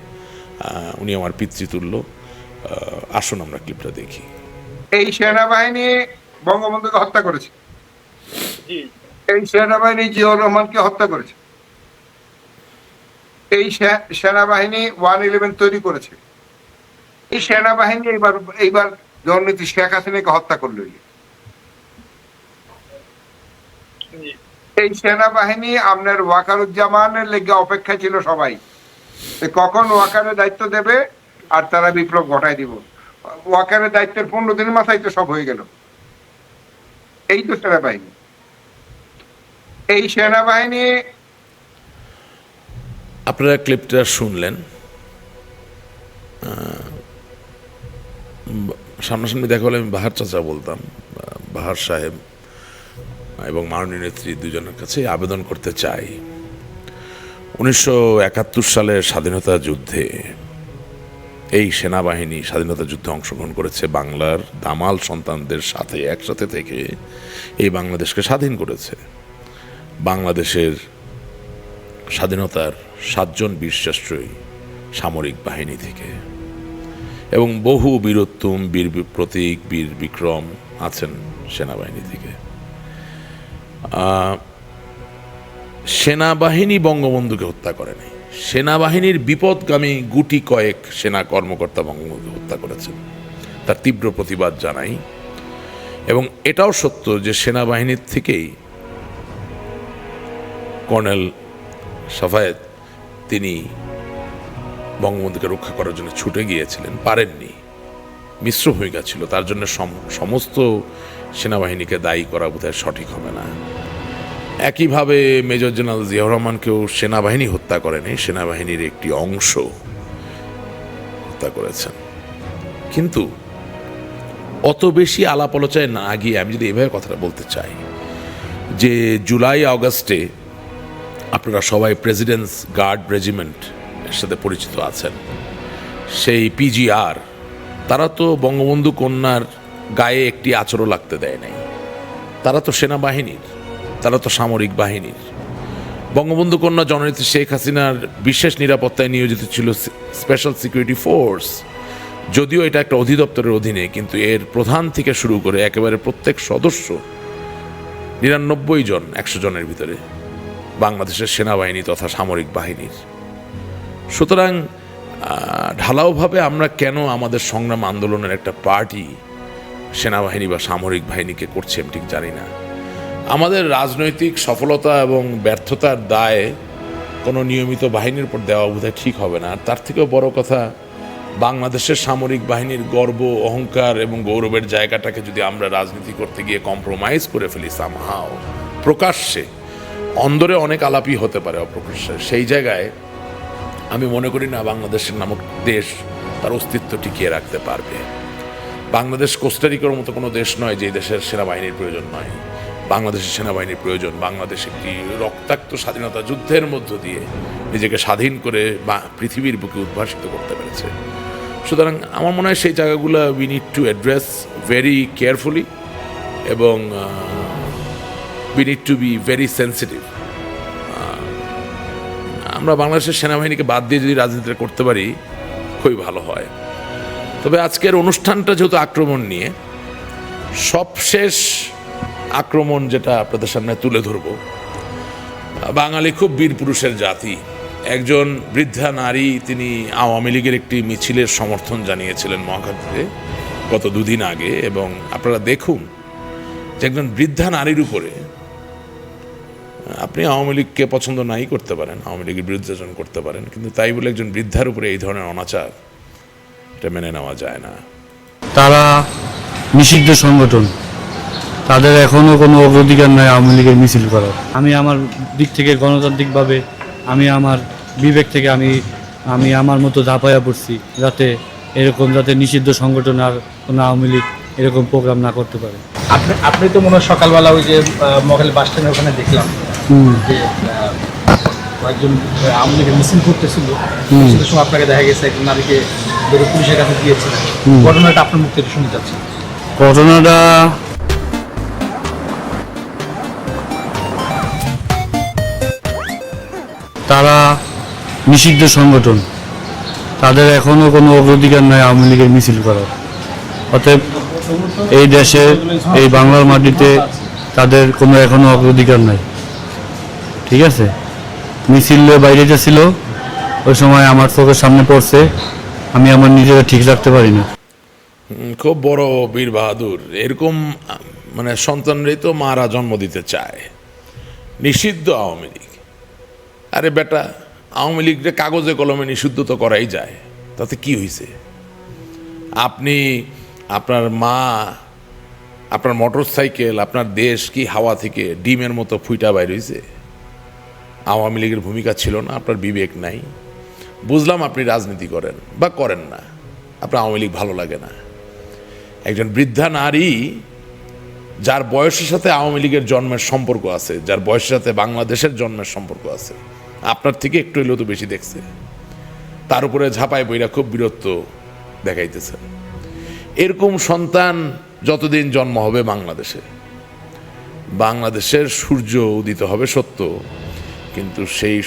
উনি আমার পিতৃতুল্য। আসুন আমরা ক্লিপটা দেখি। এই সেনাবাহিনী বঙ্গবন্ধুকে হত্যা করেছে, এই সেনাবাহিনী জিয়াউর রহমানকে হত্যা করেছে, এই সেনাবাহিনী 111 তৈরি করেছে, এই সেনাবাহিনী এইবার জননেত্রী শেখ হাসিনাকে হত্যা করলো। এই সেনাবাহিনী আপনার ওয়াকারুজ্জামানের লেগে অপেক্ষা ছিল সবাই, কখন ওয়াকারের দায়িত্ব দেবে আর তারা বিপ্লব ঘটায় দিব। ওয়াকারের দায়িত্বের 15 দিনের মাথায় তো সব হয়ে গেল। এই তো সেনাবাহিনী। এই সেনাবাহিনী আপনারা ক্লিপটা শুনলেন। সামনাসামনি দেখা হলে আমি বাহার চাচা বলতাম। বাহার সাহেব এবং মাননীয় নেত্রী দুজনের কাছে আবেদন করতে চাই, 1971 সালের স্বাধীনতা যুদ্ধে এই সেনাবাহিনী স্বাধীনতা যুদ্ধে অংশগ্রহণ করেছে, বাংলার দামাল সন্তানদের সাথে একসাথে থেকে এই বাংলাদেশকে স্বাধীন করেছে। বাংলাদেশের স্বাধীনতার 7 জন বীরশ্রেষ্ঠই সামরিক বাহিনী থেকে, এবং বহু বীরোত্তম, বীর প্রতীক, বীর বিক্রম আছেন সেনাবাহিনী থেকে। সেনাবাহিনী বঙ্গবন্ধুকে হত্যা করেনি, সেনাবাহিনীর বিপদগামী গুটি কয়েক সেনা কর্মকর্তা বঙ্গবন্ধুকে হত্যা করেছেন। তার তীব্র প্রতিবাদ জানাই। এবং এটাও সত্য যে সেনাবাহিনীর থেকেই কর্নেল সাফায়েত তিনি বঙ্গবন্ধুকে রক্ষা করার জন্য ছুটে গিয়েছিলেন, পারেননি, মিশ্র ভূমিকা ছিল। তার জন্য সমস্ত সেনাবাহিনীকে দায়ী করা বোধহয় সঠিক হবে না। একইভাবে মেজর জেনারেল জিয়াউর রহমানকেও সেনাবাহিনী হত্যা করেনি, সেনাবাহিনীর একটি অংশ হত্যা করেছেন। কিন্তু অত বেশি আলাপ আলোচনায় না গিয়ে আমি যদি এভাবে কথাটা বলতে চাই যে জুলাই আগস্টে আপনারা সবাই প্রেসিডেন্টস গার্ড রেজিমেন্ট এর সাথে পরিচিত আছেন। সেই পিজিআর তারা তো বঙ্গবন্ধু কন্যার গায়ে একটি আঁচড়ও লাগতে দেয় নাই। তারা তো সেনাবাহিনীর, তারা তো সামরিক বাহিনীর। বঙ্গবন্ধু কন্যা জননেত্রী শেখ হাসিনার বিশেষ নিরাপত্তায় নিয়োজিত ছিল স্পেশাল সিকিউরিটি ফোর্স। যদিও এটা একটা অধিদপ্তরের অধীনে, কিন্তু এর প্রধান থেকে শুরু করে একেবারে প্রত্যেক সদস্য 99 জন 100 জনের ভিতরে বাংলাদেশের সেনাবাহিনী তথা সামরিক বাহিনীর। সুতরাং ঢালাওভাবে আমরা কেন আমাদের সংগ্রাম আন্দোলনের একটা পার্টি সেনাবাহিনী বা সামরিক বাহিনীকে করছি আমি ঠিক জানি না। আমাদের রাজনৈতিক সফলতা এবং ব্যর্থতার দায় কোনো নিয়মিত বাহিনীর উপর দেওয়া বোধহয় ঠিক হবে না। তার থেকেও বড় কথা, বাংলাদেশের সামরিক বাহিনীর গর্ব, অহংকার এবং গৌরবের জায়গাটাকে যদি আমরা রাজনীতি করতে গিয়ে কম্প্রোমাইজ করে ফেলি সামহাও, প্রকাশ্যে, অন্দরে অনেক আলাপই হতে পারে অপ্রকাশ্যে, সেই জায়গায় আমি মনে করি না বাংলাদেশের নামক দেশ তার অস্তিত্ব টিকিয়ে রাখতে পারবে। বাংলাদেশ কোস্টারিকার মতো কোনো দেশ নয় যে দেশের সেনাবাহিনীর প্রয়োজন নয়। বাংলাদেশের সেনাবাহিনীর প্রয়োজন। বাংলাদেশ একটি রক্তাক্ত স্বাধীনতা যুদ্ধের মধ্য দিয়ে নিজেকে স্বাধীন করে বা পৃথিবীর বুকে উদ্ভাসিত করতে পেরেছে। সুতরাং আমার মনে হয় সেই জায়গাগুলো we need to address very carefully, এবং we need to be very sensitive. আমরা বাংলাদেশের সেনাবাহিনীকে বাদ দিয়ে যদি রাজনীতিটা করতে পারি খুবই ভালো হয়। তবে আজকের অনুষ্ঠানটা যেহেতু আক্রমণ নিয়ে, সবশেষ আক্রমণ যেটা আপনাদের সামনে তুলে ধরব, বাঙালি খুব বীর পুরুষের জাতি। একজন বৃদ্ধা নারী তিনি আওয়ামী লীগের একটি মিছিলের সমর্থন জানিয়েছিলেন মহাখালীতে গত 2 দিন আগে, এবং আপনারা দেখুন যে একজন বৃদ্ধা নারীর উপরে, আপনি আওয়ামী লীগকে পছন্দ নাই করতে পারেন, আওয়ামী লীগের বিরুদ্ধে করতে পারেন, কিন্তু তাই বলে একজন বৃদ্ধার উপরে এই ধরনের অনাচার, এটা মেনে নেওয়া যায় না। তারা নিষিদ্ধ সংগঠন, তাদের এখনো কোনো অগ্রাধিকার নাই আওয়ামী লীগের মিছিল করার। আমি আমার দিক থেকে গণতান্ত্রিকভাবে, আমি আমার বিবেক থেকে আমি আমার মতো ঝাঁপাইয়া পড়ছি, যাতে যাতে নিষিদ্ধ সংগঠন আর কোনো আওয়ামী লীগ এরকম প্রোগ্রাম না করতে পারে। আপনি তো মনে হয় সকালবেলা ওই যে মহাখালী বাস স্ট্যান্ডের ওখানে দেখলাম যে কয়েকজন আওয়ামী লীগের মিছিল করতেছিল, সেটার সময় আপনাকে দেখা গেছে একজন নারীকে ধরে পুলিশের কাছে দিয়েছিল। ঘটনাটা আপনার মুখ থেকে শুনতে চাচ্ছি। ঘটনাটা তারা নিষিদ্ধ সংগঠন, তাদের এখনো কোনো অগ্রাধিকার নাই আওয়ামী লীগের মিছিল করার। অতএব এই দেশে, এই বাংলার মাটিতে তাদের কোনো এখনো অগ্রাধিকার নাই। ঠিক আছে, মিছিলে বাইরে ছিল, ওই সময় আমার চোখের সামনে পড়ছে, আমি আমার নিজেকে ঠিক রাখতে পারি না। খুব বড় বীর বাহাদুর। এরকম মানে সন্তানরাই তো মারা জন্ম দিতে চায়। নিষিদ্ধ আওয়ামী লীগ, আরে বেটা, আওয়ামী লীগটা কাগজে কলমে নিষিদ্ধ তো করাই যায়, তাতে কি হয়েছে? আপনি, আপনার মা, আপনার মোটর সাইকেল, আপনার দেশ কি হাওয়া থেকে ডিমের মতো ফুইটা বাইর হয়েছে? আওয়ামী লীগের ভূমিকা ছিল না, আপনার বিবেক নাই। বুঝলাম আপনি রাজনীতি করেন বা করেন না, আপনার আওয়ামী লীগ ভালো লাগে না। একজন বৃদ্ধা নারী যার বয়সের সাথে আওয়ামী লীগের জন্মের সম্পর্ক আছে, যার বয়সের সাথে বাংলাদেশের জন্মের সম্পর্ক আছে, আপনার থেকে একটু হইলেও তো বেশি দেখছে, তার উপরে ঝাঁপায় বইরা খুব বীরত্ব দেখাইতেছেন। এরকম সন্তান যতদিন জন্ম হবে বাংলাদেশের সূর্য উদিত হবে সত্য, কিন্তু সেই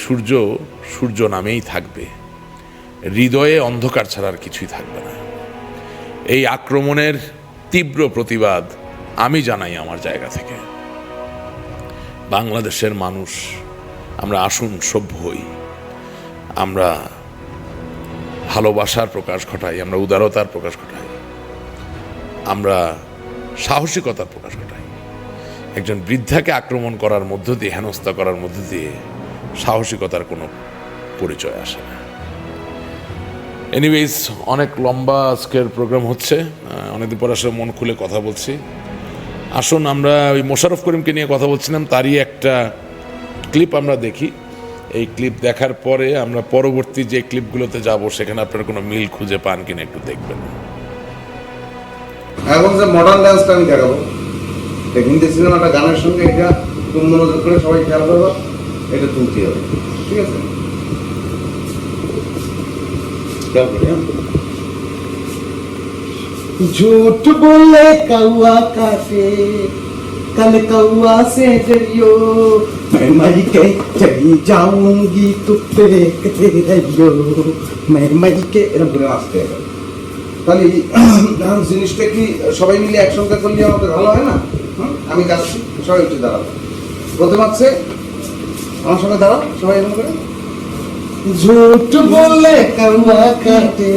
সূর্য নামেই থাকবে, হৃদয়ে অন্ধকার ছাড়ার কিছুই থাকবে না। এই আক্রমণের তীব্র প্রতিবাদ আমি জানাই আমার জায়গা থেকে। বাংলাদেশের মানুষ, আমরা আসুন সভ্য হই, আমরা ভালোবাসার প্রকাশ ঘটাই, আমরা উদারতার প্রকাশ ঘটাই, আমরা সাহসিকতার প্রকাশ ঘটাই। একজন বৃদ্ধাকে আক্রমণ করার মধ্য দিয়ে, হেনস্থা করার মধ্য দিয়ে সাহসিকতার কোনো পরিচয় আসে না। এনিওয়েজ, অনেক লম্বা আজকের প্রোগ্রাম হচ্ছে, অনেকদিন পর আসলে মন খুলে কথা বলছি। আসুন আমরা ওই মোশাররফ করিমকে নিয়ে কথা বলছিলাম, তারই একটা ক্লিপ আমরা দেখি। এই ক্লিপ দেখার পরে আমরা পরবর্তী যে ক্লিপগুলোতে যাব সেখানে আপনারা কোনো মিল খুঁজে পান কিনা একটু দেখবেন। এবং যে মডার্ন ডান্সটা আমি দেখাবো, হিন্দি সিনেমাটা গানের সঙ্গে এটা তুমি মনোযোগ করে সবাই খেয়াল করবো, এটা তুলতে হবে, ঠিক আছে? झूठ बोले कौआ काटे, कल कौआ से डरियो, मैं मर के चली जाऊंगी तुम देखते रहियो, मैं मर के। এরকম করে আসতে হবে। তাহলে জিনিসটা কি সবাই মিলে একসঙ্গে করলে আমাদের ভালো হয় না? আমি গাচ্ছি, সবাই একটু দাঁড়াবো। প্রথম আছে আমার সঙ্গে দাঁড়াও সবাই এরকম করে। झूठ बोले कौआ काटे,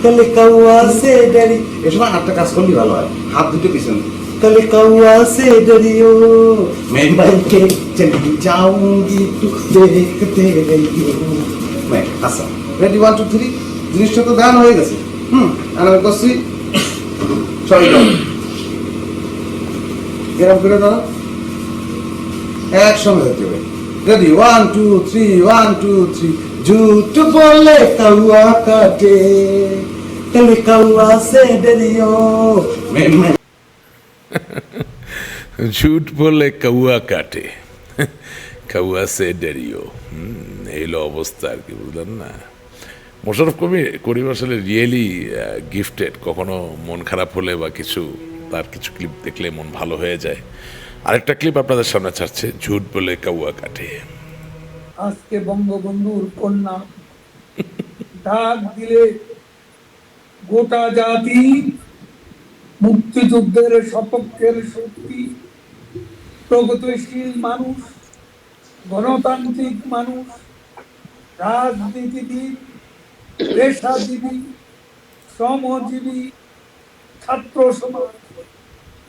कल कौआ से डरी। এ সময় হাতটা কাজ করলে ভালো হয়, হাত দুটো পিছনে। कल कौआ से डरियो, मैं मर के चली जाऊंगी तू देखते रहियो। আচ্ছা, রেডি, 1 2 3। জিনিসটা তো দান হয়ে গেছে। আমি করছি, সবাই এরকম করে দাঁড়াও, একসঙ্গে হতে হবে। রেডি, 1 2 3, 1 2 3। झूठ बोले कौआ काटे, कल कौआ से डरियो, मैं ঝুট বললে কৌয়া কাটে, কৌয়া সে ডেরিও। এইলো অবস্থা আর কি, বুঝলেন না? মোশাররফ করিম আসলে রিয়েলি গিফটেড। কখনো মন খারাপ হলে বা কিছু, তার কিছু ক্লিপ দেখলে মন ভালো হয়ে যায়। আরেকটা ক্লিপ আপনাদের সামনে ছাড়ছে, ঝুট বলে কৌয়া কাটে। আজকে বঙ্গবন্ধুর কন্যা ডাক দিলে গোটা জাতি, মুক্তিযুদ্ধের সপক্ষের শক্তি, প্রগতিশীল মানুষ, গণতান্ত্রিক মানুষ, রাজনীতিবিদ, পেশাজীবী, শ্রমজীবী, ছাত্র সমাজ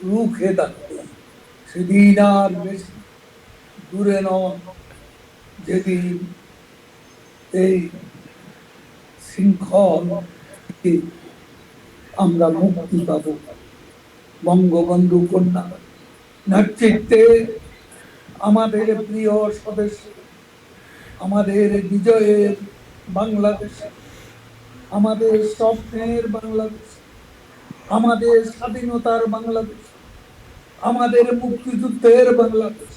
রুখে দাঁড়াবে। সেদিন আর বেশি দূরে নয় যেদিন এই শৃঙ্খল আমরা মুক্তি পাব। বঙ্গবন্ধু কন্যা নেতৃত্বে আমাদের প্রিয় সদস্য, আমাদের বিজয়ের বাংলাদেশ, আমাদের স্বপ্নের বাংলাদেশ, আমাদের স্বাধীনতার বাংলাদেশ, আমাদের মুক্তিযুদ্ধের বাংলাদেশ,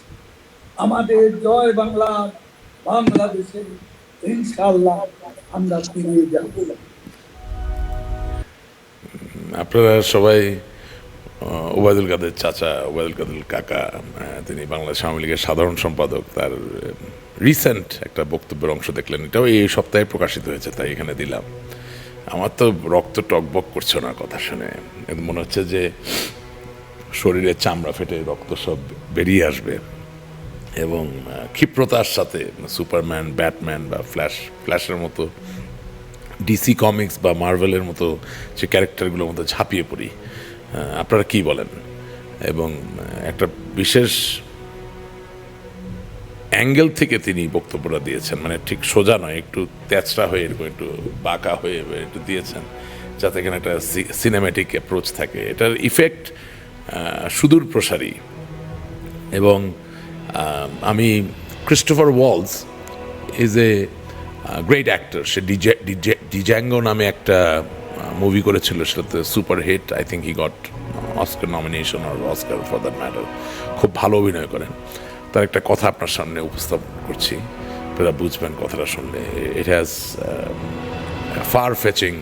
আমাদের জয় বাংলার বাংলাদেশে ইনশাআল্লাহ আমরা ফিরে যাব। আপনারা সবাই ওবায়দুল কাদের চাচা, ওবায়দুল কাদের কাকা, তিনি বাংলাদেশ আওয়ামী লীগের সাধারণ সম্পাদক, তার রিসেন্ট একটা বক্তব্যের অংশ দেখলেন, এটাও এই সপ্তাহে প্রকাশিত হয়েছে, তাই এখানে দিলাম। আমার তো রক্ত টকবক করছে না কথা শুনে, মনে হচ্ছে যে শরীরের চামড়া ফেটে রক্ত সব বেরিয়ে আসবে। এবং ক্ষিপ্রতার সাথে সুপারম্যান, ব্যাটম্যান বা ফ্ল্যাশের মতো, ডিসি কমিক্স বা মার্ভেলের মতো যে ক্যারেক্টারগুলোর মতো ঝাঁপিয়ে পড়ি। আপনারা কি বলেন? এবং একটা বিশেষ অ্যাঙ্গেল থেকে তিনি বক্তব্যটা দিয়েছেন, মানে ঠিক সোজা নয়, একটু তেচড়া হয়ে, এরকম একটু বাঁকা হয়ে একটু দিয়েছেন, যাতে এখানে একটা সিনেম্যাটিক অ্যাপ্রোচ থাকে। এটার ইফেক্ট সুদূর প্রসারী। এবং আমি Christopher Waltz is a great actor. সে ডিজ্যাঙ্গো নামে একটা মুভি করেছিল, সেটাতে super hit. I think he got Oscar nomination আর অস্কার ফর দ্যাট ম্যাটার। খুব ভালো অভিনয় করেন। তার একটা কথা আপনার সামনে উপস্থাপন করছি, আপনারা বুঝবেন কথাটা শুনলে। It has far fetching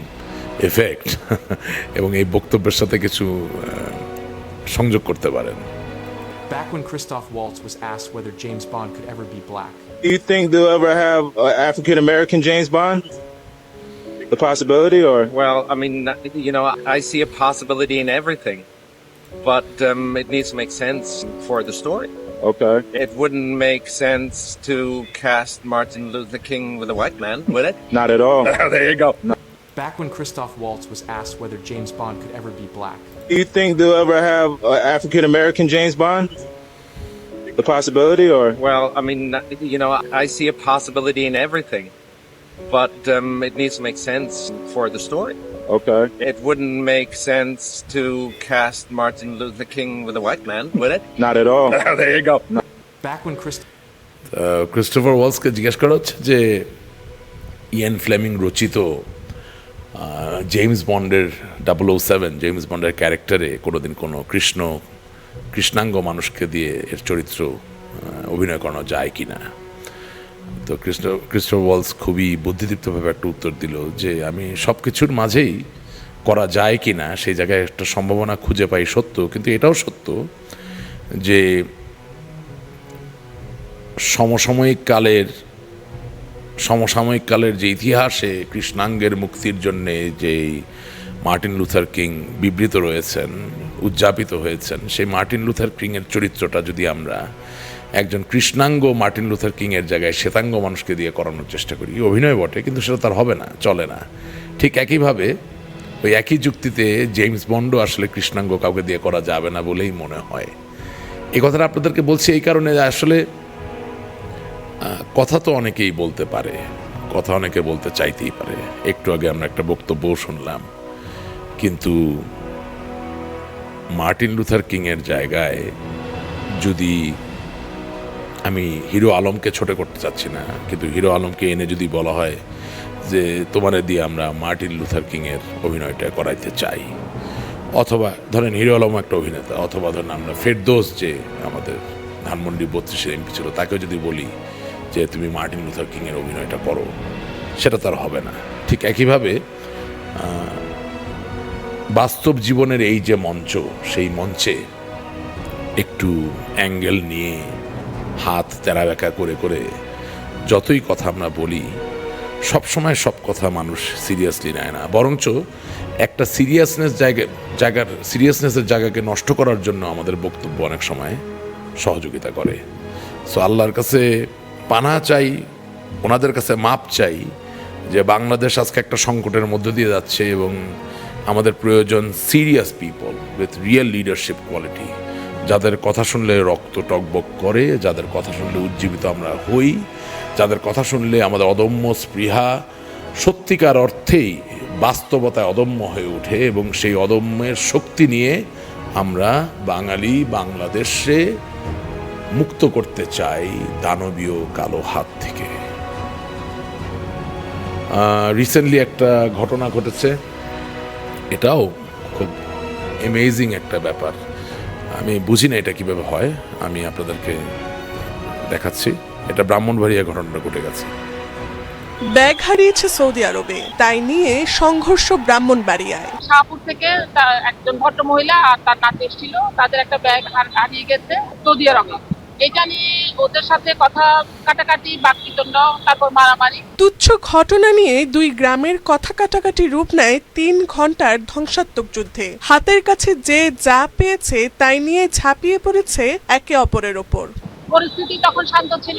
effect এবং এই বক্তব্যের সাথে কিছু সংযোগ করতে পারেন। Back when Christoph Waltz was asked whether James Bond could ever be black. Do you think they'll ever have African American James Bond? The possibility, or? Well, I mean, you know, I see a possibility in everything, but it needs to make sense for the story. Okay. It wouldn't make sense to cast Martin Luther King with a white man, would it? Not at all. There you go. Back when Christoph Waltz was asked whether James Bond could ever be black. Do you think they'll ever have African American James Bond? The possibility, or? Well, I mean, you know, I see a possibility in everything, but it needs to make sense for the story. Okay. It wouldn't make sense to cast Martin Luther King with a white man, would it? Not at all. There you go. Back when Christopher ওয়ালসকে জিজ্ঞেস করা হচ্ছে যে Ian Fleming রচিত James বন্ডের 007 James বন্ডের ক্যারেক্টারে কোনোদিন কোনো কৃষ্ণাঙ্গ মানুষকে দিয়ে এর চরিত্র অভিনয় করানো যায় কি না। তো ক্রিস্টোফার ওয়ালস খুবই বুদ্ধিদীপ্তভাবে একটা উত্তর দিল যে আমি সব কিছুর মাঝেই করা যায় কি না সেই জায়গায় একটা সম্ভাবনা খুঁজে পাই সত্য, কিন্তু এটাও সত্য যে সমসাময়িক কালের যে ইতিহাসে কৃষ্ণাঙ্গের মুক্তির জন্যে যেই মার্টিন লুথার কিং বিবৃত রয়েছেন, উদযাপিত হয়েছেন, সেই মার্টিন লুথার কিংয়ের চরিত্রটা যদি আমরা একজন কৃষ্ণাঙ্গ মার্টিন লুথার কিংয়ের জায়গায় শ্বেতাঙ্গ মানুষকে দিয়ে করানোর চেষ্টা করি, অভিনয় বটে কিন্তু সেটা তার হবে না, চলে না। ঠিক একইভাবে ওই একই যুক্তিতে জেমস বন্ডও আসলে কৃষ্ণাঙ্গ কাউকে দিয়ে করা যাবে না বলেই মনে হয়। এই কথাটা আপনাদেরকে বলছি এই কারণে যে আসলে কথা তো অনেকেই বলতে পারে, কথা অনেকে বলতে চাইতেই পারে। একটু আগে আমরা একটা বক্তব্য শুনলাম, কিন্তু মার্টিন লুথার কিংয়ের জায়গায় যদি আমি হিরো আলমকে ছোট করতে চাচ্ছি না, কিন্তু হিরো আলমকে এনে যদি বলা হয় যে তোমারে দিয়ে আমরা মার্টিন লুথার কিংয়ের অভিনয়টা করাইতে চাই, অথবা ধরেন হিরো আলম একটা অভিনেতা, অথবা ধরেন আমরা ফেরদৌস যে আমাদের ধানমন্ডি 32-এর এমপি ছিল তাকেও যদি বলি যে তুমি মার্টিন লুথার কিংয়ের অভিনয়টা করো, সেটা তার হবে না। ঠিক একইভাবে বাস্তব জীবনের এই যে মঞ্চ, সেই মঞ্চে একটু অ্যাঙ্গেল নিয়ে হাত তেরা বেঁকা করে করে যতই কথা আমরা বলি, সবসময় সব কথা মানুষ সিরিয়াসলি নেয় না, বরঞ্চ একটা সিরিয়াসনেসের জায়গাকে নষ্ট করার জন্য আমাদের বক্তব্য অনেক সময় সহযোগিতা করে। সো আল্লাহর কাছে পানা চাই, ওনাদের কাছে মাপ চাই যে বাংলাদেশ আজকে একটা সংকটের মধ্য দিয়ে যাচ্ছে এবং আমাদের প্রয়োজন serious people with real leadership quality, যাদের কথা শুনলে রক্ত টকবক করে, যাদের কথা শুনলে উজ্জীবিত আমরা হই, যাদের কথা শুনলে আমাদের অদম্য স্পৃহা সত্যিকার অর্থেই বাস্তবতায় অদম্য হয়ে ওঠে এবং সেই অদম্যের শক্তি নিয়ে আমরা বাঙালি বাংলাদেশে মুক্ত করতে চাই দানবীয় কালো হাত থেকে। রিসেন্টলি একটা ঘটনা ঘটেছে, এটাও খুব অ্যামেজিং একটা ব্যাপার। আমি বুঝি না এটা কীভাবে হয়, আমি আপনাদেরকে দেখাচ্ছি। এটা ব্রাহ্মণবাড়িয়া ঘটনাটা ঘটে গেছে। ব্যাগ হারিয়েছে সৌদি আরবে, তাই নিয়ে সংঘর্ষ ব্রাহ্মণবাড়িয়ায়। শাহপুর থেকে একজন ভদ্র মহিলা আর তার নাতি এসেছিল, তাদের একটা ব্যাগ হারিয়ে গেছে সৌদি আরবে। এটা নিয়ে ওদের সাথে কথা কাটাকাটি, বাকবিতণ্ড, তারপর মারামারি। তুচ্ছ ঘটনা নিয়ে দুই গ্রামের কথা কাটাকাটি রূপ নেয় 3 ঘন্টার ধ্বংসাত্মক যুদ্ধে। হাতের কাছে যে যা পেয়েছে তাই নিয়ে ঝাঁপিয়ে পড়েছে একে অপরের ওপর। পরিস্থিতি তখন শান্ত ছিল,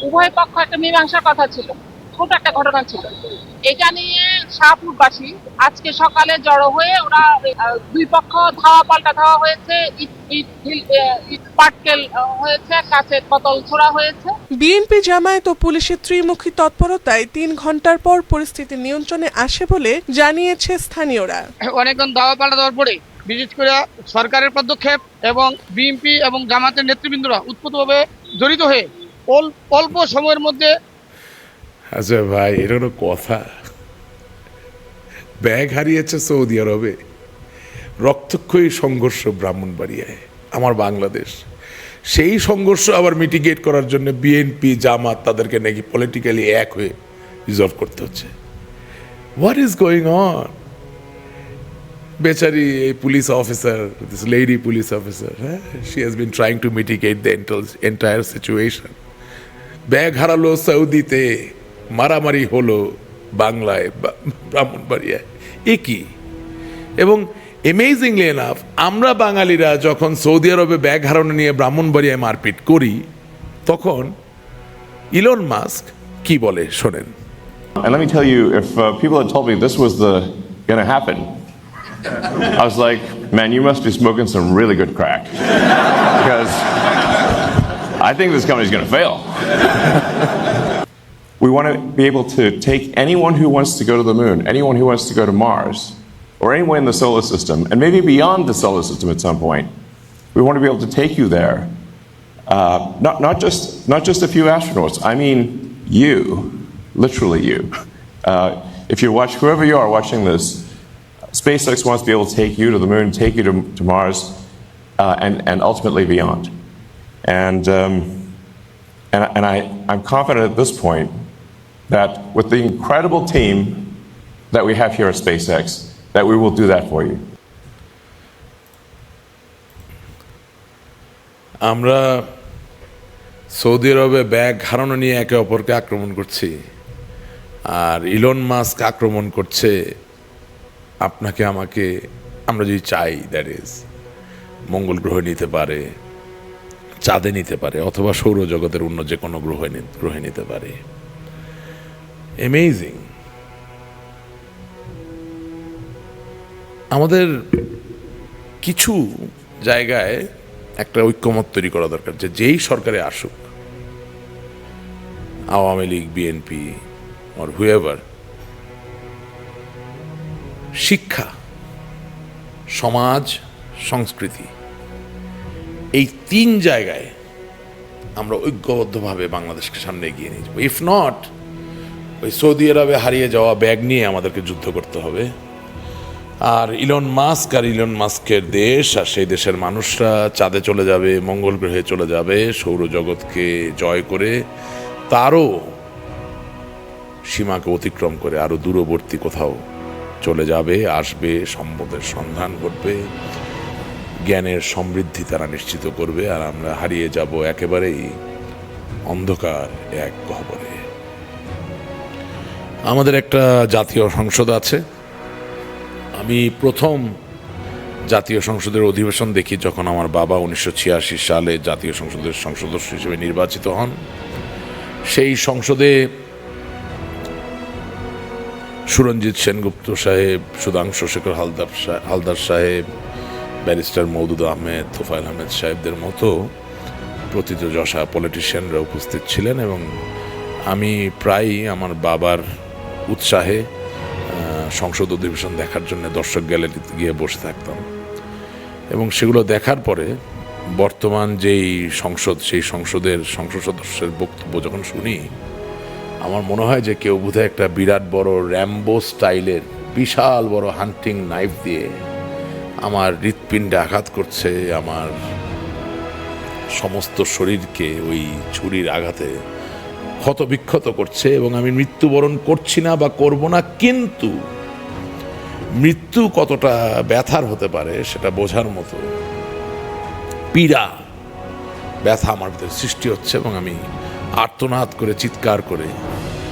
উভয় পক্ষ একটা মীমাংসার কথা ছিল, ছোট একটা ঘটনা ছিল। এটা নিয়ে শাহপুরবাসী আজকে সকালে জড়ো হয়ে ওরা দুই পক্ষ ধাওয়া পাল্টা ধাওয়া হয়েছে, পাটকেল হয়েছে, কাছে বোতল ছোড়া হয়েছে। বিএনপি জামায়াত ও পুলিশের ত্রিমুখী তৎপরতায় 3 ঘন্টার পর পরিস্থিতি নিয়ন্ত্রণে আসে বলে জানিয়েছে স্থানীয়রা। অনেকক্ষণ ধাওয়া পাল্টা দেওয়ার পরে বিশেষ করে সরকারের পদক্ষেপ এবং বিএনপি এবং জামাতের নেতৃবৃন্দরা উৎপত্তিভাবে জড়িত হয়ে অল্প সময়ের মধ্যে। আচ্ছা ভাই, এটা কোনো কথা? ব্যাগ হারিয়েছে সৌদি আরবে, রক্তক্ষয়ী সংঘর্ষ ব্রাহ্মণবাড়িয়ায়, আমার বাংলাদেশ। সেই সংঘর্ষ আবার মিটিগেট করার জন্য বিএনপি জামাত তাদেরকে নাকি পলিটিক্যালি এক হয়ে রিজলভ করতে হচ্ছে। What is going on? বেচারি এই police officer, this lady police officer, হ্যাঁ, she has been trying to mitigate the entire situation. Bag হারালো সৌদিতে, মারামারি হলো বাংলায়, ব্রাহ্মণবাড়িয়ায়, এ কি? এবং অ্যামেজিংলি এনাফ, আমরা বাঙালিরা যখন সৌদি আরবে ব্যাগ হারানো নিয়ে ব্রাহ্মণবাড়িয়ায় মারপিট করি, তখন ইলন মাস্ক কি বলে শোনেন। And let me tell you, if people had told me this was going to happen, I was like, man, you must be smoking some really good crack, because I think this company's going to fail. We want to be able to take anyone who wants to go to the moon, anyone who wants to go to Mars, or anywhere in the solar system, and maybe beyond the solar system at some point. We want to be able to take you there. Not just a few astronauts. I mean you, literally you. If you watch, whoever you are watching this, SpaceX wants to be able to take you to the moon, take you to Mars, and ultimately beyond. And I'm confident at this point that with the incredible team that we have here at SpaceX, that we will do that for you. আমরা Saudi আরবে bag হারানো নিয়ে একে অপরকে আক্রমণ করছি, আর Elon Musk আক্রমণ করছে আপনাকে আমাকে। আমরা যদি চাই, দ্যাট ইজ মঙ্গল গ্রহে নিতে পারে, চাঁদে নিতে পারে, অথবা সৌরজগতের অন্য যে কোনো গ্রহে নিতে পারে। অ্যামেজিং। আমাদের কিছু জায়গায় একটা ঐক্যমত তৈরি করা দরকার, যে যেই সরকারে আসুক, Awami League, BNP or whoever, শিক্ষা, সমাজ, সংস্কৃতি, এই তিন জায়গায় আমরা ঐক্যবদ্ধভাবে বাংলাদেশকে সামনে এগিয়ে নিয়ে যাব। ইফ নট, ওই সৌদি আরবে হারিয়ে যাওয়া ব্যাগ নিয়ে আমাদেরকে যুদ্ধ করতে হবে। আর ইলন মাস্কের দেশ আর সেই দেশের মানুষরা চাঁদে চলে যাবে, মঙ্গল গ্রহে চলে যাবে, সৌরজগৎকে জয় করে তারও সীমাকে অতিক্রম করে আরো দূরবর্তী কোথাও চলে যাবে, আসবে, সম্পদের সন্ধান করবে, জ্ঞানের সমৃদ্ধি তারা নিশ্চিত করবে, আর আমরা হারিয়ে যাব একেবারেই অন্ধকার এক গহ্বরে। আমাদের একটা জাতীয় সংসদ আছে। আমি প্রথম জাতীয় সংসদের অধিবেশন দেখি যখন আমার বাবা 1986 সালে জাতীয় সংসদের সদস্য হিসেবে নির্বাচিত হন। সেই সংসদে সুরঞ্জিত সেনগুপ্ত সাহেব, সুধাংশু শেখর হালদার সাহেব, ব্যারিস্টার মওদুদ আহমেদ, তোফায়েল আহমেদ সাহেবদের মতো প্রথিতযশা পলিটিশিয়ানরা উপস্থিত ছিলেন, এবং আমি প্রায়ই আমার বাবার উৎসাহে সংসদ অধিবেশন দেখার জন্য দর্শক গ্যালারিতে গিয়ে বসে থাকতাম। এবং সেগুলো দেখার পরে বর্তমান যেই সংসদ, সেই সংসদের সংসদ সদস্যের বক্তব্য যখন শুনি, আমার মনে হয় যে কেউ বোধহয় একটা বিরাট বড় র্যাম্বো স্টাইলের বিশাল বড় হান্টিং নাইফ দিয়ে আমার হৃৎপিণ্ডে আঘাত করছে, আমার সমস্ত শরীরকে ওই ছুরির আঘাতে ক্ষতবিক্ষত করছে, এবং আমি মৃত্যুবরণ করছি না বা করব না, কিন্তু মৃত্যু কতটা ব্যথার হতে পারে সেটা বোঝার মতো পীড়া, ব্যথা আমার ভিতরে সৃষ্টি হচ্ছে, এবং আমি আর্তনাদ করে, চিৎকার করে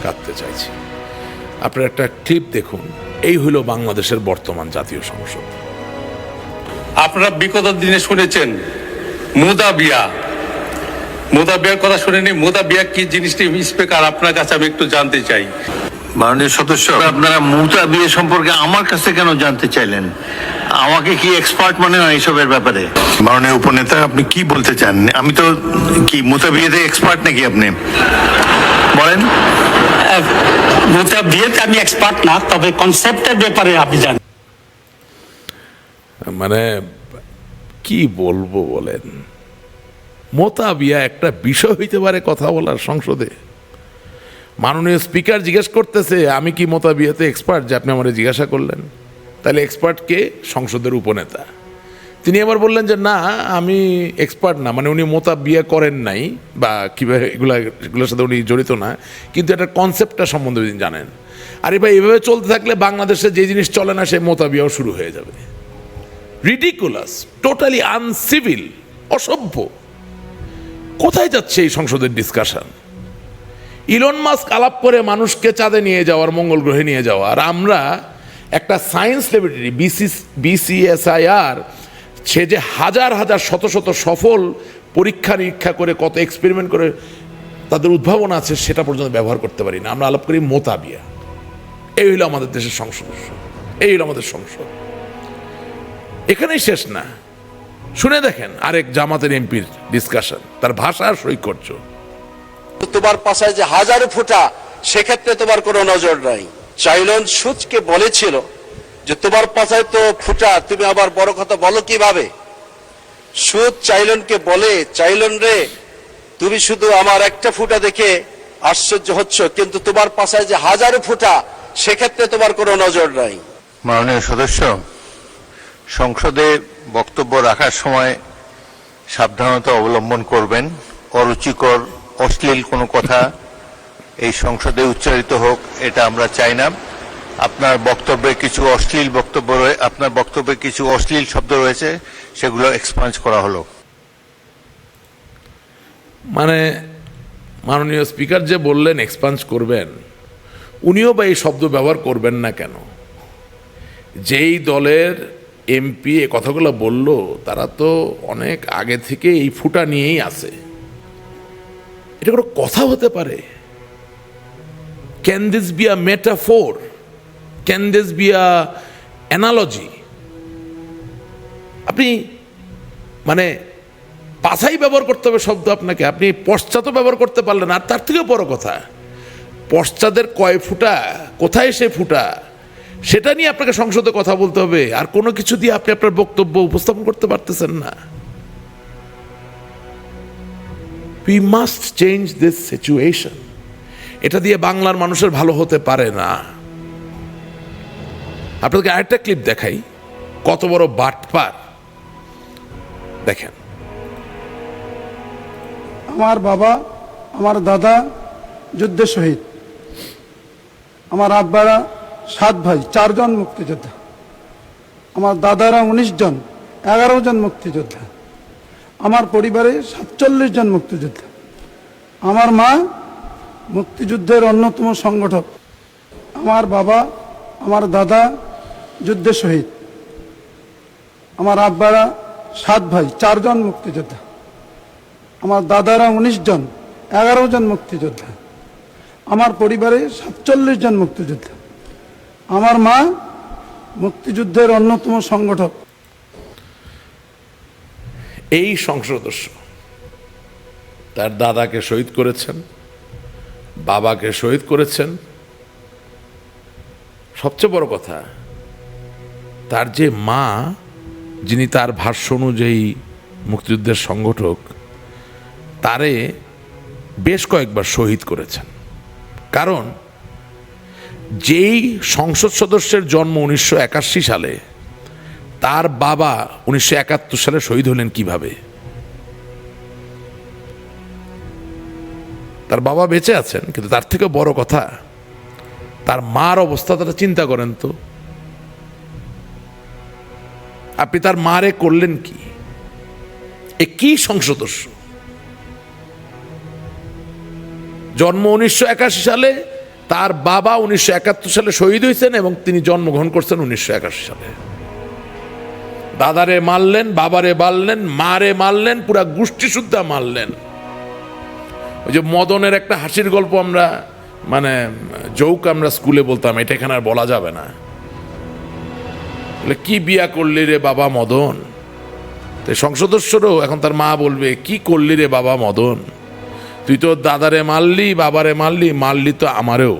কাঁদতে চাইছি। আপনারা একটা ক্লিপ দেখুন। এই হলো বাংলাদেশের বর্তমান জাতীয় সংসদ। আপনারা বিগত দিনে শুনেছেন মোদাবিয়ার কথা শুনেনি। মোদাবিয়া কি জিনিসটি স্পিকার, আপনার কাছে আমি একটু জানতে চাই। মাননীয় সদস্য, আপনারা মোদাবিয়া সম্পর্কে আমার কাছে কেন জানতে চাইলেন? আমাকে কি এক্সপার্ট মনে হয় এইসবের ব্যাপারে? মাননীয় উপনেতা, আপনি কি বলতে চান? আমি তো কি মোদাবিয়াতে এক্সপার্ট নাকি? আপনি বলেন। মোদাবিয়াতে আমি এক্সপার্ট না, তবে কনসেপ্টের ব্যাপারে আপনি জানেন। মানে কি বলবো বলেন, মোতাবিয়া একটা বিষয় হইতে পারে কথা বলার সংসদে? মাননীয় স্পিকার জিজ্ঞেস করতেছে আমি কি মোতাবিয়াতে এক্সপার্ট, যে আপনি আমাকে জিজ্ঞাসা করলেন? তাহলে এক্সপার্ট কে? সংসদের উপনেতা। তিনি আবার বললেন যে না আমি এক্সপার্ট না, মানে উনি মোতাবিয়া করেন নাই বা কীভাবে এগুলোর সাথে উনি জড়িত না, কিন্তু এটার কনসেপ্টটা সম্বন্ধে তিনি জানেন। আরে ভাই এভাবে চলতে থাকলে বাংলাদেশে যে জিনিস চলে না সেই মোতাবিয়াও শুরু হয়ে যাবে। রিডিকুলাস, টোটালি আনসিভিল, অসভ্য। কোথায় যাচ্ছে এই সংসদের ডিসকাশন? ইলন মাস্ক আলাপ করে মানুষকে চাঁদে নিয়ে যাওয়ার, মঙ্গল গ্রহে নিয়ে যাওয়া, আর আমরা একটা সায়েন্স ল্যাবরেটরি BCSIR, সে যে হাজার হাজার শত শত সফল পরীক্ষা নিরীক্ষা করে কত এক্সপেরিমেন্ট করে তাদের উদ্ভাবনা আছে সেটা পর্যন্ত ব্যবহার করতে পারি না। আমরা আলাপ করি মোতাবিয়া। এই হইল আমাদের দেশের সংসদ, এই হইল আমাদের সংসদ। এখানেই শেষ না, শুনে দেখেন আরেক জামাতের এমপির ডিসকাশন, তার ভাষার সৈকর্য। তোমার পাশায় যে হাজারো ফুটা, সেক্ষেত্রে তোমার কোনো নজর নাই। চাইলন সুচকে বলেছিল যে তোমার পাশায় তো ফুটা, তুমি আবার বড় কথা বলো কিভাবে? সুদ চাইলনকে বলে, চাইলন রে তুমি শুধু আমার একটা ফুটা দেখে আশ্চর্য হচ্ছ, কিন্তু তোমার পাশায় যে হাজারো ফুটা, সেক্ষেত্রে তোমার কোনো নজর নাই। মাননীয় সদস্য, সংসদে বক্তব্য রাখার সময় সাবধানতা অবলম্বন করবেন। অরুচিকর, অশ্লীল কোনো কথা এই সংসদে উচ্চারিত হোক, এটা আমরা চাই না। আপনার বক্তব্যে কিছু অশ্লীল শব্দ রয়েছে, সেগুলো এক্সপাঞ্জ করা হলো। মানে মাননীয় স্পিকার যে বললেন এক্সপাঞ্জ করবেন, উনিও বা এই শব্দ ব্যবহার করবেন না কেন? যেই দলের এমপি এ কথাগুলো বলল তারা তো অনেক আগে থেকে এই ফুটা নিয়েই আছে। এটা কোনো কথা হতে পারে? Can this be a metaphor? Can this be a analogy? আপনি মানে পাছাই ব্যবহার করতে হবে শব্দ আপনাকে, আপনি পশ্চাৎও ব্যবহার করতে পারলেন। আর তার থেকেও বড় কথা, পশ্চাদের কয় ফুটা, কোথায় সে ফুটা, সেটা নিয়ে আপনাকে সংসদে কথা বলতে হবে। আর কোনো কিছু দিয়ে আপনি আপনার বক্তব্য উপস্থাপন করতে পারতেছেন না। We must change this situation. এটা দিয়ে বাংলার মানুষের ভালো হতে পারে না। আপনাদেরকে আরেকটা ক্লিপ দেখাই, কত বড় বাটপার দেখেন। আমার বাবা, আমার দাদা যুদ্ধে শহীদ। আমার আব্বারা 7 ভাই, 4 জন মুক্তিযোদ্ধা। আমার দাদারা 19 জন, 11 জন মুক্তিযোদ্ধা। আমার পরিবারে 47 জন মুক্তিযোদ্ধা। আমার মা মুক্তিযুদ্ধের অন্যতম সংগঠক। আমার বাবা, আমার দাদা যুদ্ধে শহীদ। আমার আব্বারা 7 ভাই, 4 জন মুক্তিযোদ্ধা। আমার দাদারা 19 জন, 11 জন মুক্তিযোদ্ধা। আমার পরিবারে 47 জন মুক্তিযোদ্ধা। আমার মা মুক্তিযুদ্ধের অন্যতম সংগঠক। এই সংসদ সদস্য তার দাদাকে শহীদ করেছেন, বাবাকে শহীদ করেছেন, সবচেয়ে বড় কথা তার যে মা, যিনি তার ভাষ্য অনুযায়ী মুক্তিযুদ্ধের সংগঠক, তারে বেশ কয়েকবার শহীদ করেছেন। কারণ যেই সংসদ সদস্যের জন্ম 1981 সালে, তার বাবা 1971 সালে শহীদ হলেন কিভাবে? তার বাবা বেঁচে আছেন, কিন্তু তার থেকে বড় কথা তার মার অবস্থা তারা চিন্তা করেন তো। আপনি তার মারে করলেন কি? এ কি সংসদ সদস্য? জন্ম 1981 সালে, তার বাবা 1971 সালে শহীদ হয়েছেন এবং তিনি জন্মগ্রহণ করছেন 1981 সালে। দাদারে মারলেন, বাবারে মারলেন, মারে মারলেন, পুরা গোষ্ঠী শুদ্ধা মারলেন। ওই যে মদনের একটা হাসির গল্প আমরা মানে জোক আমরা স্কুলে বলতাম, এটা এখানে আর বলা যাবে না। কি বিয়া করলি রে বাবা মদন? তো সংসদ সদস্যরও এখন তার মা বলবে কি করলি রে বাবা মদন, তুই তো দাদারে মারলি, বাবারে মারলি, মারলি তো আমারেও।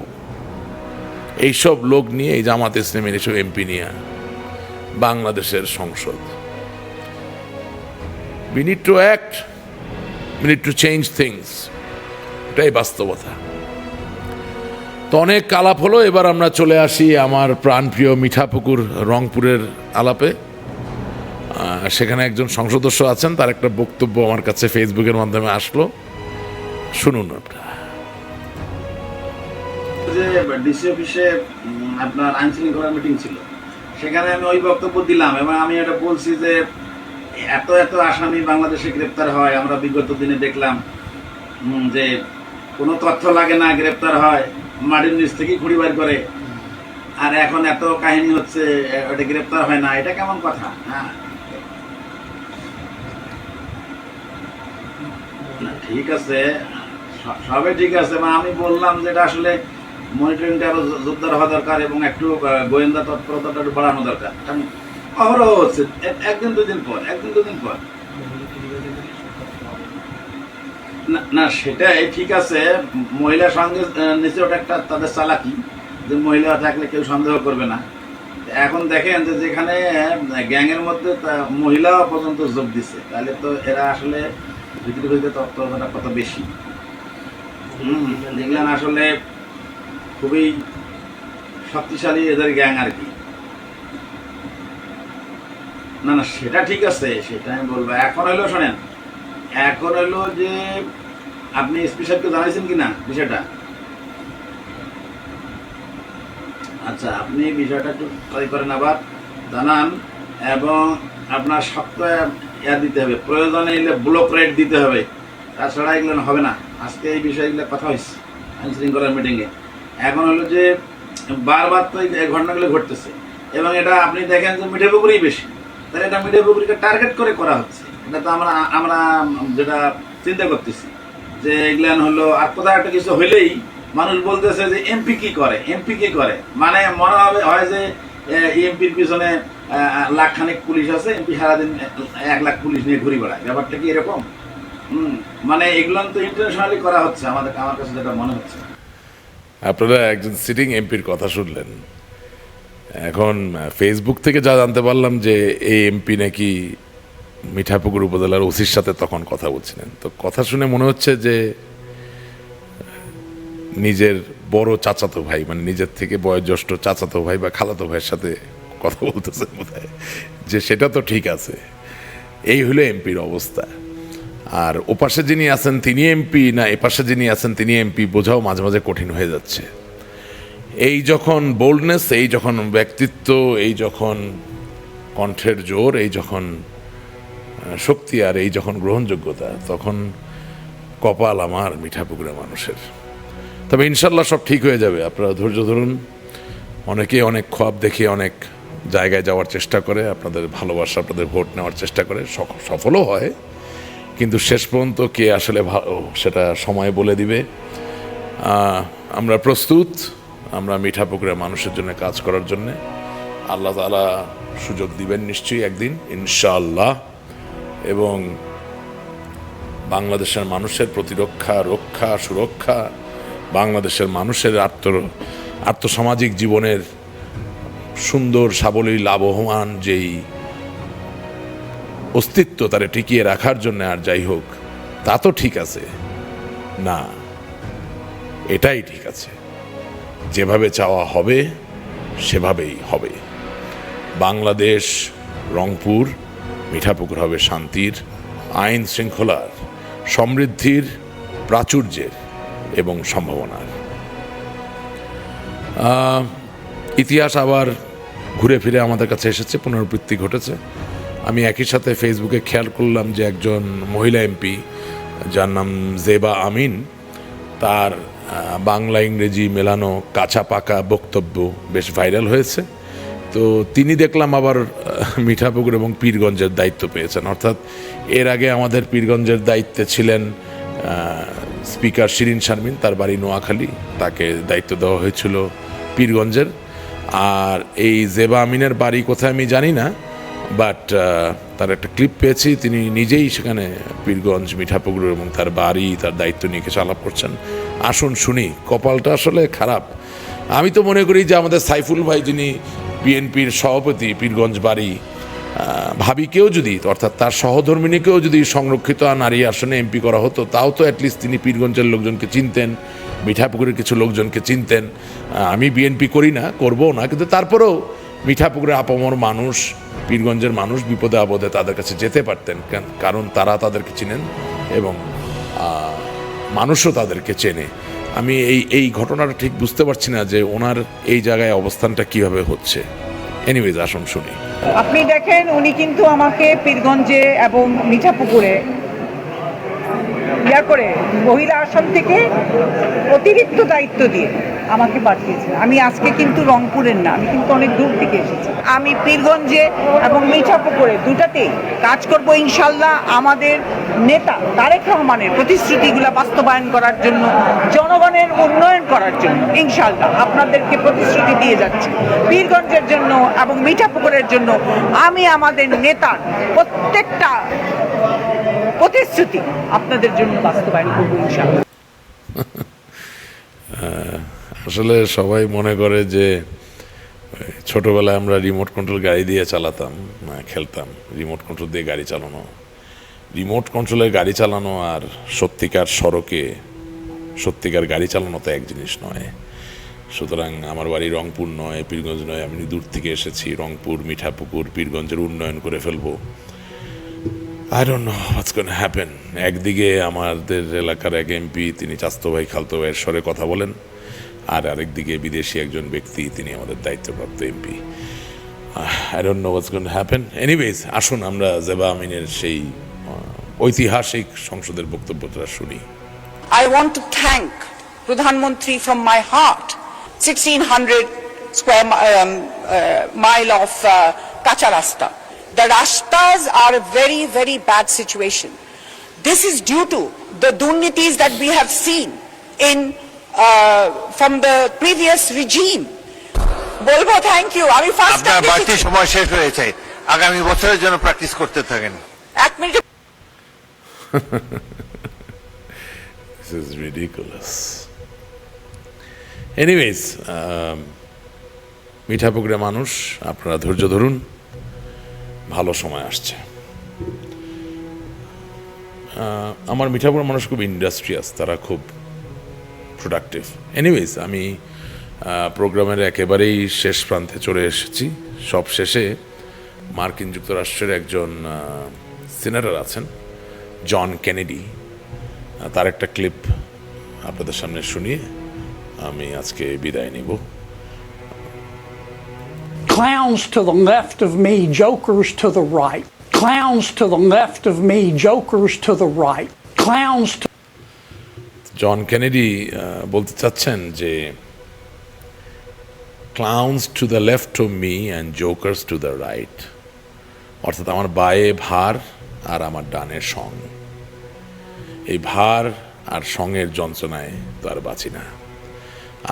এইসব লোক নিয়ে এই জামাত ইসলামের এইসব এমপি নিয়ে বাংলাদেশের সংসদ। We need to act. We need to change things, এটাই বাস্তবতা। তো অনেক আলাপ হলো, এবার আমরা চলে আসি আমার প্রাণপ্রিয় মিঠাপুকুর রংপুরের আলাপে। সেখানে একজন সংসদ সদস্য আছেন, তার একটা বক্তব্য আমার কাছে ফেসবুকের মাধ্যমে আসলো, শুনুন আপনারা। যে ডিসি অফিসে আপনার আইন শৃঙ্খলার মিটিং ছিল, সেখানে আমি ওই বক্তব্য দিলাম এবং আমি এটা বলছি যে এত এত আসামি বাংলাদেশে গ্রেপ্তার হয়, আমরা বিগত দিনে দেখলাম যে কোনো তথ্য লাগে না, গ্রেপ্তার হয়, মাটির নিচ থেকেই খুঁড়ি বাইর করে, আর এখন এত কাহিনী হচ্ছে ওটা গ্রেপ্তার হয় না, এটা কেমন কথা? হ্যাঁ, ঠিক আছে, সবই ঠিক আছে, আমি বললাম যে এটা আসলে মনিটরিংটা আরো জোরদার হওয়া দরকার এবং একটু গোয়েন্দা তৎপরতাটা একটু বাড়ানো দরকার। অহরহ হচ্ছে, একদিন দুদিন পর না, সেটাই ঠিক আছে। মহিলার সঙ্গে নিচে ওটা একটা তাদের চালাকি, যে মহিলা থাকলে কেউ সন্দেহ করবে না। এখন দেখেন যে যেখানে গ্যাংয়ের মধ্যে মহিলাও পর্যন্ত যোগ দিচ্ছে, তাহলে তো এরা আসলে ভিতরে ভিতরে তৎপরতাটা কত বেশি। দেখলেন আসলে খুবই শক্তিশালী এদের গ্যাং আর কি। না না, সেটা ঠিক আছে, সেটা আমি বলবো। এখন হইলো শোনেন, এখন হইলো যে আপনি এসপি সাহেবকে জানাইছেন কিনা বিষয়টা? আচ্ছা, আপনি বিষয়টা একটু ট্রাই করেন, আবার জানান, এবং আপনার সপ্তাহে দিতে হবে, প্রয়োজনে এলে ব্লক রেট দিতে হবে, তাছাড়া এগুলো হবে না। আজকে এই বিষয়গুলো কথা হয়েছে আইন শৃঙ্খলার মিটিংয়ে। এখন হলো যে বারবার তো এই ঘটনাগুলো ঘটতেছে, এবং এটা আপনি দেখেন যে মিঠাপুকুরেই বেশি, তাহলে এটা মিঠাপুকুরকে টার্গেট করে করা হচ্ছে। এটা তো আমরা যেটা চিন্তা করতেছি যে এগুলান হলো, আর কোথাও একটা কিছু হইলেই মানুষ বলতেছে যে এমপি কি করে, মানে মনে হয় যে এমপির পিছনে লাখখানেক পুলিশ আছে, এমপি সারাদিন 1 লাখ পুলিশ নিয়ে ঘুরে বেড়ায়। ব্যাপারটা কি এরকম? মানে এগুলো তো ইন্টারন্যাশনালি করা হচ্ছে, আমার কাছে যেটা মনে হচ্ছে। আপনারা একজন সিটিং এমপির কথা শুনলেন। এখন ফেসবুক থেকে যা জানতে পারলাম যে এই এমপি নাকি মিঠাপুকুর উপজেলার ওসির সাথে তখন কথা বলছিলেন। তো কথা শুনে মনে হচ্ছে যে নিজের বড় চাচাতো ভাই, মানে নিজের থেকে বয়োজ্যেষ্ঠ চাচাতো ভাই বা খালাতো ভাইয়ের সাথে কথা বলতেছে বোধহয়, যে সেটা তো ঠিক আছে। এই হলো এমপির অবস্থা। আর ওপাশে যিনি আছেন তিনি এমপি না এপাশে যিনি আছেন তিনি এমপি বোঝাও মাঝে মাঝে কঠিন হয়ে যাচ্ছে। এই যখন বোল্ডনেস, এই যখন ব্যক্তিত্ব, এই যখন কণ্ঠের জোর, এই যখন শক্তি, আর এই যখন গ্রহণযোগ্যতা, তখন কপাল আমার মিঠাপুকুরের মানুষের। তবে ইনশাল্লাহ সব ঠিক হয়ে যাবে, আপনারা ধৈর্য ধরুন। অনেকে অনেক খোয়াব দেখিয়ে অনেক জায়গায় যাওয়ার চেষ্টা করে, আপনাদের ভালোবাসা, আপনাদের ভোট নেওয়ার চেষ্টা করে, সফলও হয়, কিন্তু শেষ পর্যন্ত কে আসলে সেটা সময় বলে দিবে। আমরা প্রস্তুত, আমরা মিঠাপুকুরের মানুষের জন্য কাজ করার জন্য। আল্লাহ তাআলা সুযোগ দিবেন নিশ্চয়ই একদিন, ইনশাআল্লাহ। এবং বাংলাদেশের মানুষের প্রতিরক্ষা, রক্ষা, সুরক্ষা, বাংলাদেশের মানুষের আর্থসামাজিক জীবনের সুন্দর সাবলীল লাভবান যেই অস্তিত্ব, তারে টিকিয়ে রাখার জন্য আর যাই হোক, তা তো ঠিক আছে না, এটাই ঠিক আছে। যেভাবে চাওয়া হবে সেভাবেই হবে। বাংলাদেশ, রংপুর, মিঠাপুকুর হবে শান্তির, আইন শৃঙ্খলার, সমৃদ্ধির, প্রাচুর্যের এবং সম্ভাবনার। ইতিহাস আবার ঘুরে ফিরে আমাদের কাছে এসেছে, পুনরাবৃত্তি ঘটেছে। আমি একই সাথে ফেসবুকে খেয়াল করলাম যে একজন মহিলা এমপি, যার নাম জেবা আমিন, তার বাংলা ইংরেজি মেলানো কাঁচা পাকা বক্তব্য বেশ ভাইরাল হয়েছে। তো তিনি দেখলাম আবার মিঠাপুকুর এবং পীরগঞ্জের দায়িত্ব পেয়েছেন। অর্থাৎ এর আগে আমাদের পীরগঞ্জের দায়িত্বে ছিলেন স্পিকার শিরিন শারমিন, তার বাড়ি নোয়াখালী, তাকে দায়িত্ব দেওয়া হয়েছিল পীরগঞ্জের। আর এই জেবা আমিনের বাড়ি কোথায় আমি জানি না, বাট তার একটা ক্লিপ পেয়েছি, তিনি নিজেই সেখানে পীরগঞ্জ, মিঠাপুকুর এবং তার বাড়ি, তার দায়িত্ব নিয়ে কিছু আলাপ করছেন। আসুন শুনি। কপালটা আসলে খারাপ। আমি তো মনে করি যে আমাদের সাইফুল ভাই, যিনি বিএনপির সভাপতি, পীরগঞ্জ বাড়ি, ভাবিকেও যদি, অর্থাৎ তার সহধর্মিণীকেও যদি সংরক্ষিত নারী আসনে এমপি করা হতো, তাও তো অ্যাটলিস্ট তিনি পীরগঞ্জের লোকজনকে চিনতেন, মিঠাপুকুরের কিছু লোকজনকে চিনতেন। আমি বিএনপি করি না, করবো না, কিন্তু তারপরেও মিঠাপুকুরের আপামর মানুষ, পীরগঞ্জের মানুষ বিপদে আপদে তাদের কাছে যেতে পারতেন, কারণ তারা তাদেরকে চিনেন এবং মানুষও তাদেরকে চেনে। আমি এই ঘটনাটা ঠিক বুঝতে পারছি না যে ওনার এই জায়গায় অবস্থানটা কিভাবে হচ্ছে। এনিওয়েজ, আসুন শুনি। আপনি দেখেন, উনি কিন্তু আমাকে পীরগঞ্জে এবং মিঠাপুকুরে করে মহিলা আসন থেকে অতিরিক্ত দায়িত্ব দিয়ে আমাকে পাঠিয়েছেন। আমি আজকে কিন্তু রংপুরের না, আমি কিন্তু অনেক দূর থেকে এসেছি। আমি পীরগঞ্জে এবং মিঠাপুকুরে দুটাতেই কাজ করব ইনশাল্লাহ, আমাদের নেতা তারেক রহমানের প্রতিশ্রুতিগুলো বাস্তবায়ন করার জন্য, জনগণের উন্নয়ন করার জন্য ইনশাল্লাহ আপনাদেরকে প্রতিশ্রুতি দিয়ে যাচ্ছি। পীরগঞ্জের জন্য এবং মিঠাপুকুরের জন্য আমি আমাদের নেতার প্রত্যেকটা প্রতিশ্রুতি আপনাদের জন্য বাস্তবায়ন করবো ইনশাআল্লাহ। আসলে সবাই মনে করে যে ছোটবেলায় আমরা রিমোট কন্ট্রোল গাড়ি দিয়ে চালাতাম, খেলতাম, রিমোট কন্ট্রোল দিয়ে গাড়ি চালানো। রিমোট কন্ট্রোলের গাড়ি চালানো আর সত্যিকার সড়কে সত্যিকার গাড়ি চালানো তো এক জিনিস নয়। সুতরাং আমার বাড়ি রংপুর নয়, পীরগঞ্জ নয়, আমি দূর থেকে এসেছি। রংপুর, মিঠাপুকুর, পীরগঞ্জের উন্নয়ন করে ফেলবো। I don't know what's going to happen. একদিকে আমাদের এলাকার এক এমপি, তিনি চাস্তো ভাই খালতো ভাইয়ের স্বরে কথা বলেন, আর আরেকদিকে বিদেশি একজন ব্যক্তি, তিনি আমাদের দায়িত্বপ্রাপ্ত MP. I don't know what's going to happen. Anyways, আসুন আমরা জেবা আমিনের সেই ঐতিহাসিক সংসদের বক্তব্যটা শুনি। I want to thank প্রধানমন্ত্রী from my heart. 1600 square mile of kacha rasta. The rastas are a very, very bad situation. This is due to the durnitis that we have seen in from the previous regime. বলবো thank you. আমি first আপনার বাড়তি সময় শেষ হয়েছে, আগামী বছরের জন্য প্র্যাকটিস করতে থাকেন। এক minute. This is ridiculous. Anyways, মিঠাপুকুরের মানুষ, আপনারা ধৈর্য ধরুন, ভালো সময় আসছে। আমার মিঠাপুরের মানুষ খুব ইন্ডাস্ট্রিয়াস, তারা খুব প্রোডাক্টিভ। এনিওয়েজ, আমি প্রোগ্রামের একেবারেই শেষ প্রান্তে চলে এসেছি। সব শেষে মার্কিন যুক্তরাষ্ট্রের একজন সিনেটর আছেন, জন কেনেডি, তার একটা ক্লিপ আপনাদের সামনে শুনিয়ে আমি আজকে বিদায় নিব। Clowns to the left of me, jokers to the right. Clowns to the left of me, jokers to the right. Clowns to... John Kennedy বলতে চাচ্ছেন যে clowns to the left of me and jokers to the right. অর্থাৎ আমার বায়ে ভার আর আমার ডানে song. এই ভার আর সঙ্গের যন্ত্রণায় তো আর বাঁচি না।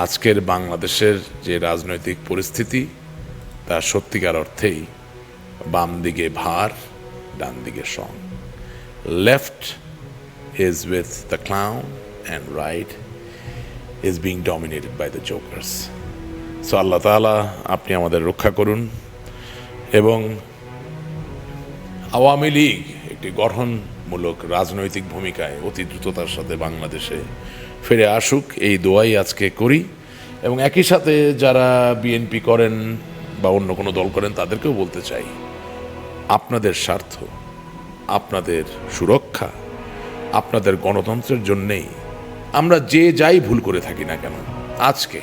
আজকের বাংলাদেশের যে রাজনৈতিক পরিস্থিতি, তা সত্যিকার অর্থেই বাম দিকে ভার, ডান দিকে সং। Left is with the clown and right is being dominated by the jokers. So Allah তাআলা আপনি আমাদের রক্ষা করুন এবং আওয়ামী লীগ একটি গঠনমূলক রাজনৈতিক ভূমিকায় অতি দ্রুততার সাথে বাংলাদেশে ফিরে আসুক, এই দোয়াই আজকে করি। এবং একই সাথে যারা বিএনপি করেন বা অন্য কোনো দল করেন, তাদেরকেও বলতে চাই, আপনাদের স্বার্থ, আপনাদের সুরক্ষা, আপনাদের গণতন্ত্রের জন্যেই আমরা যে যাই ভুল করে থাকি না কেন, আজকে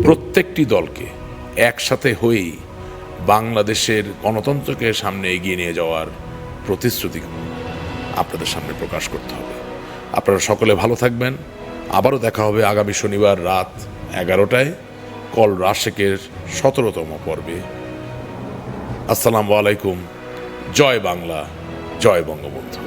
প্রত্যেকটি দলকে একসাথে হয়েই বাংলাদেশের গণতন্ত্রকে সামনে এগিয়ে নিয়ে যাওয়ার প্রতিশ্রুতি আপনাদের সামনে প্রকাশ করতে হবে। আপনারা সকলে ভালো থাকবেন। আবারও দেখা হবে আগামী শনিবার রাত 11টায় কল রাশেকের 17তম পর্বে। আসসালামু আলাইকুম। জয় বাংলা, জয় বঙ্গবন্ধু।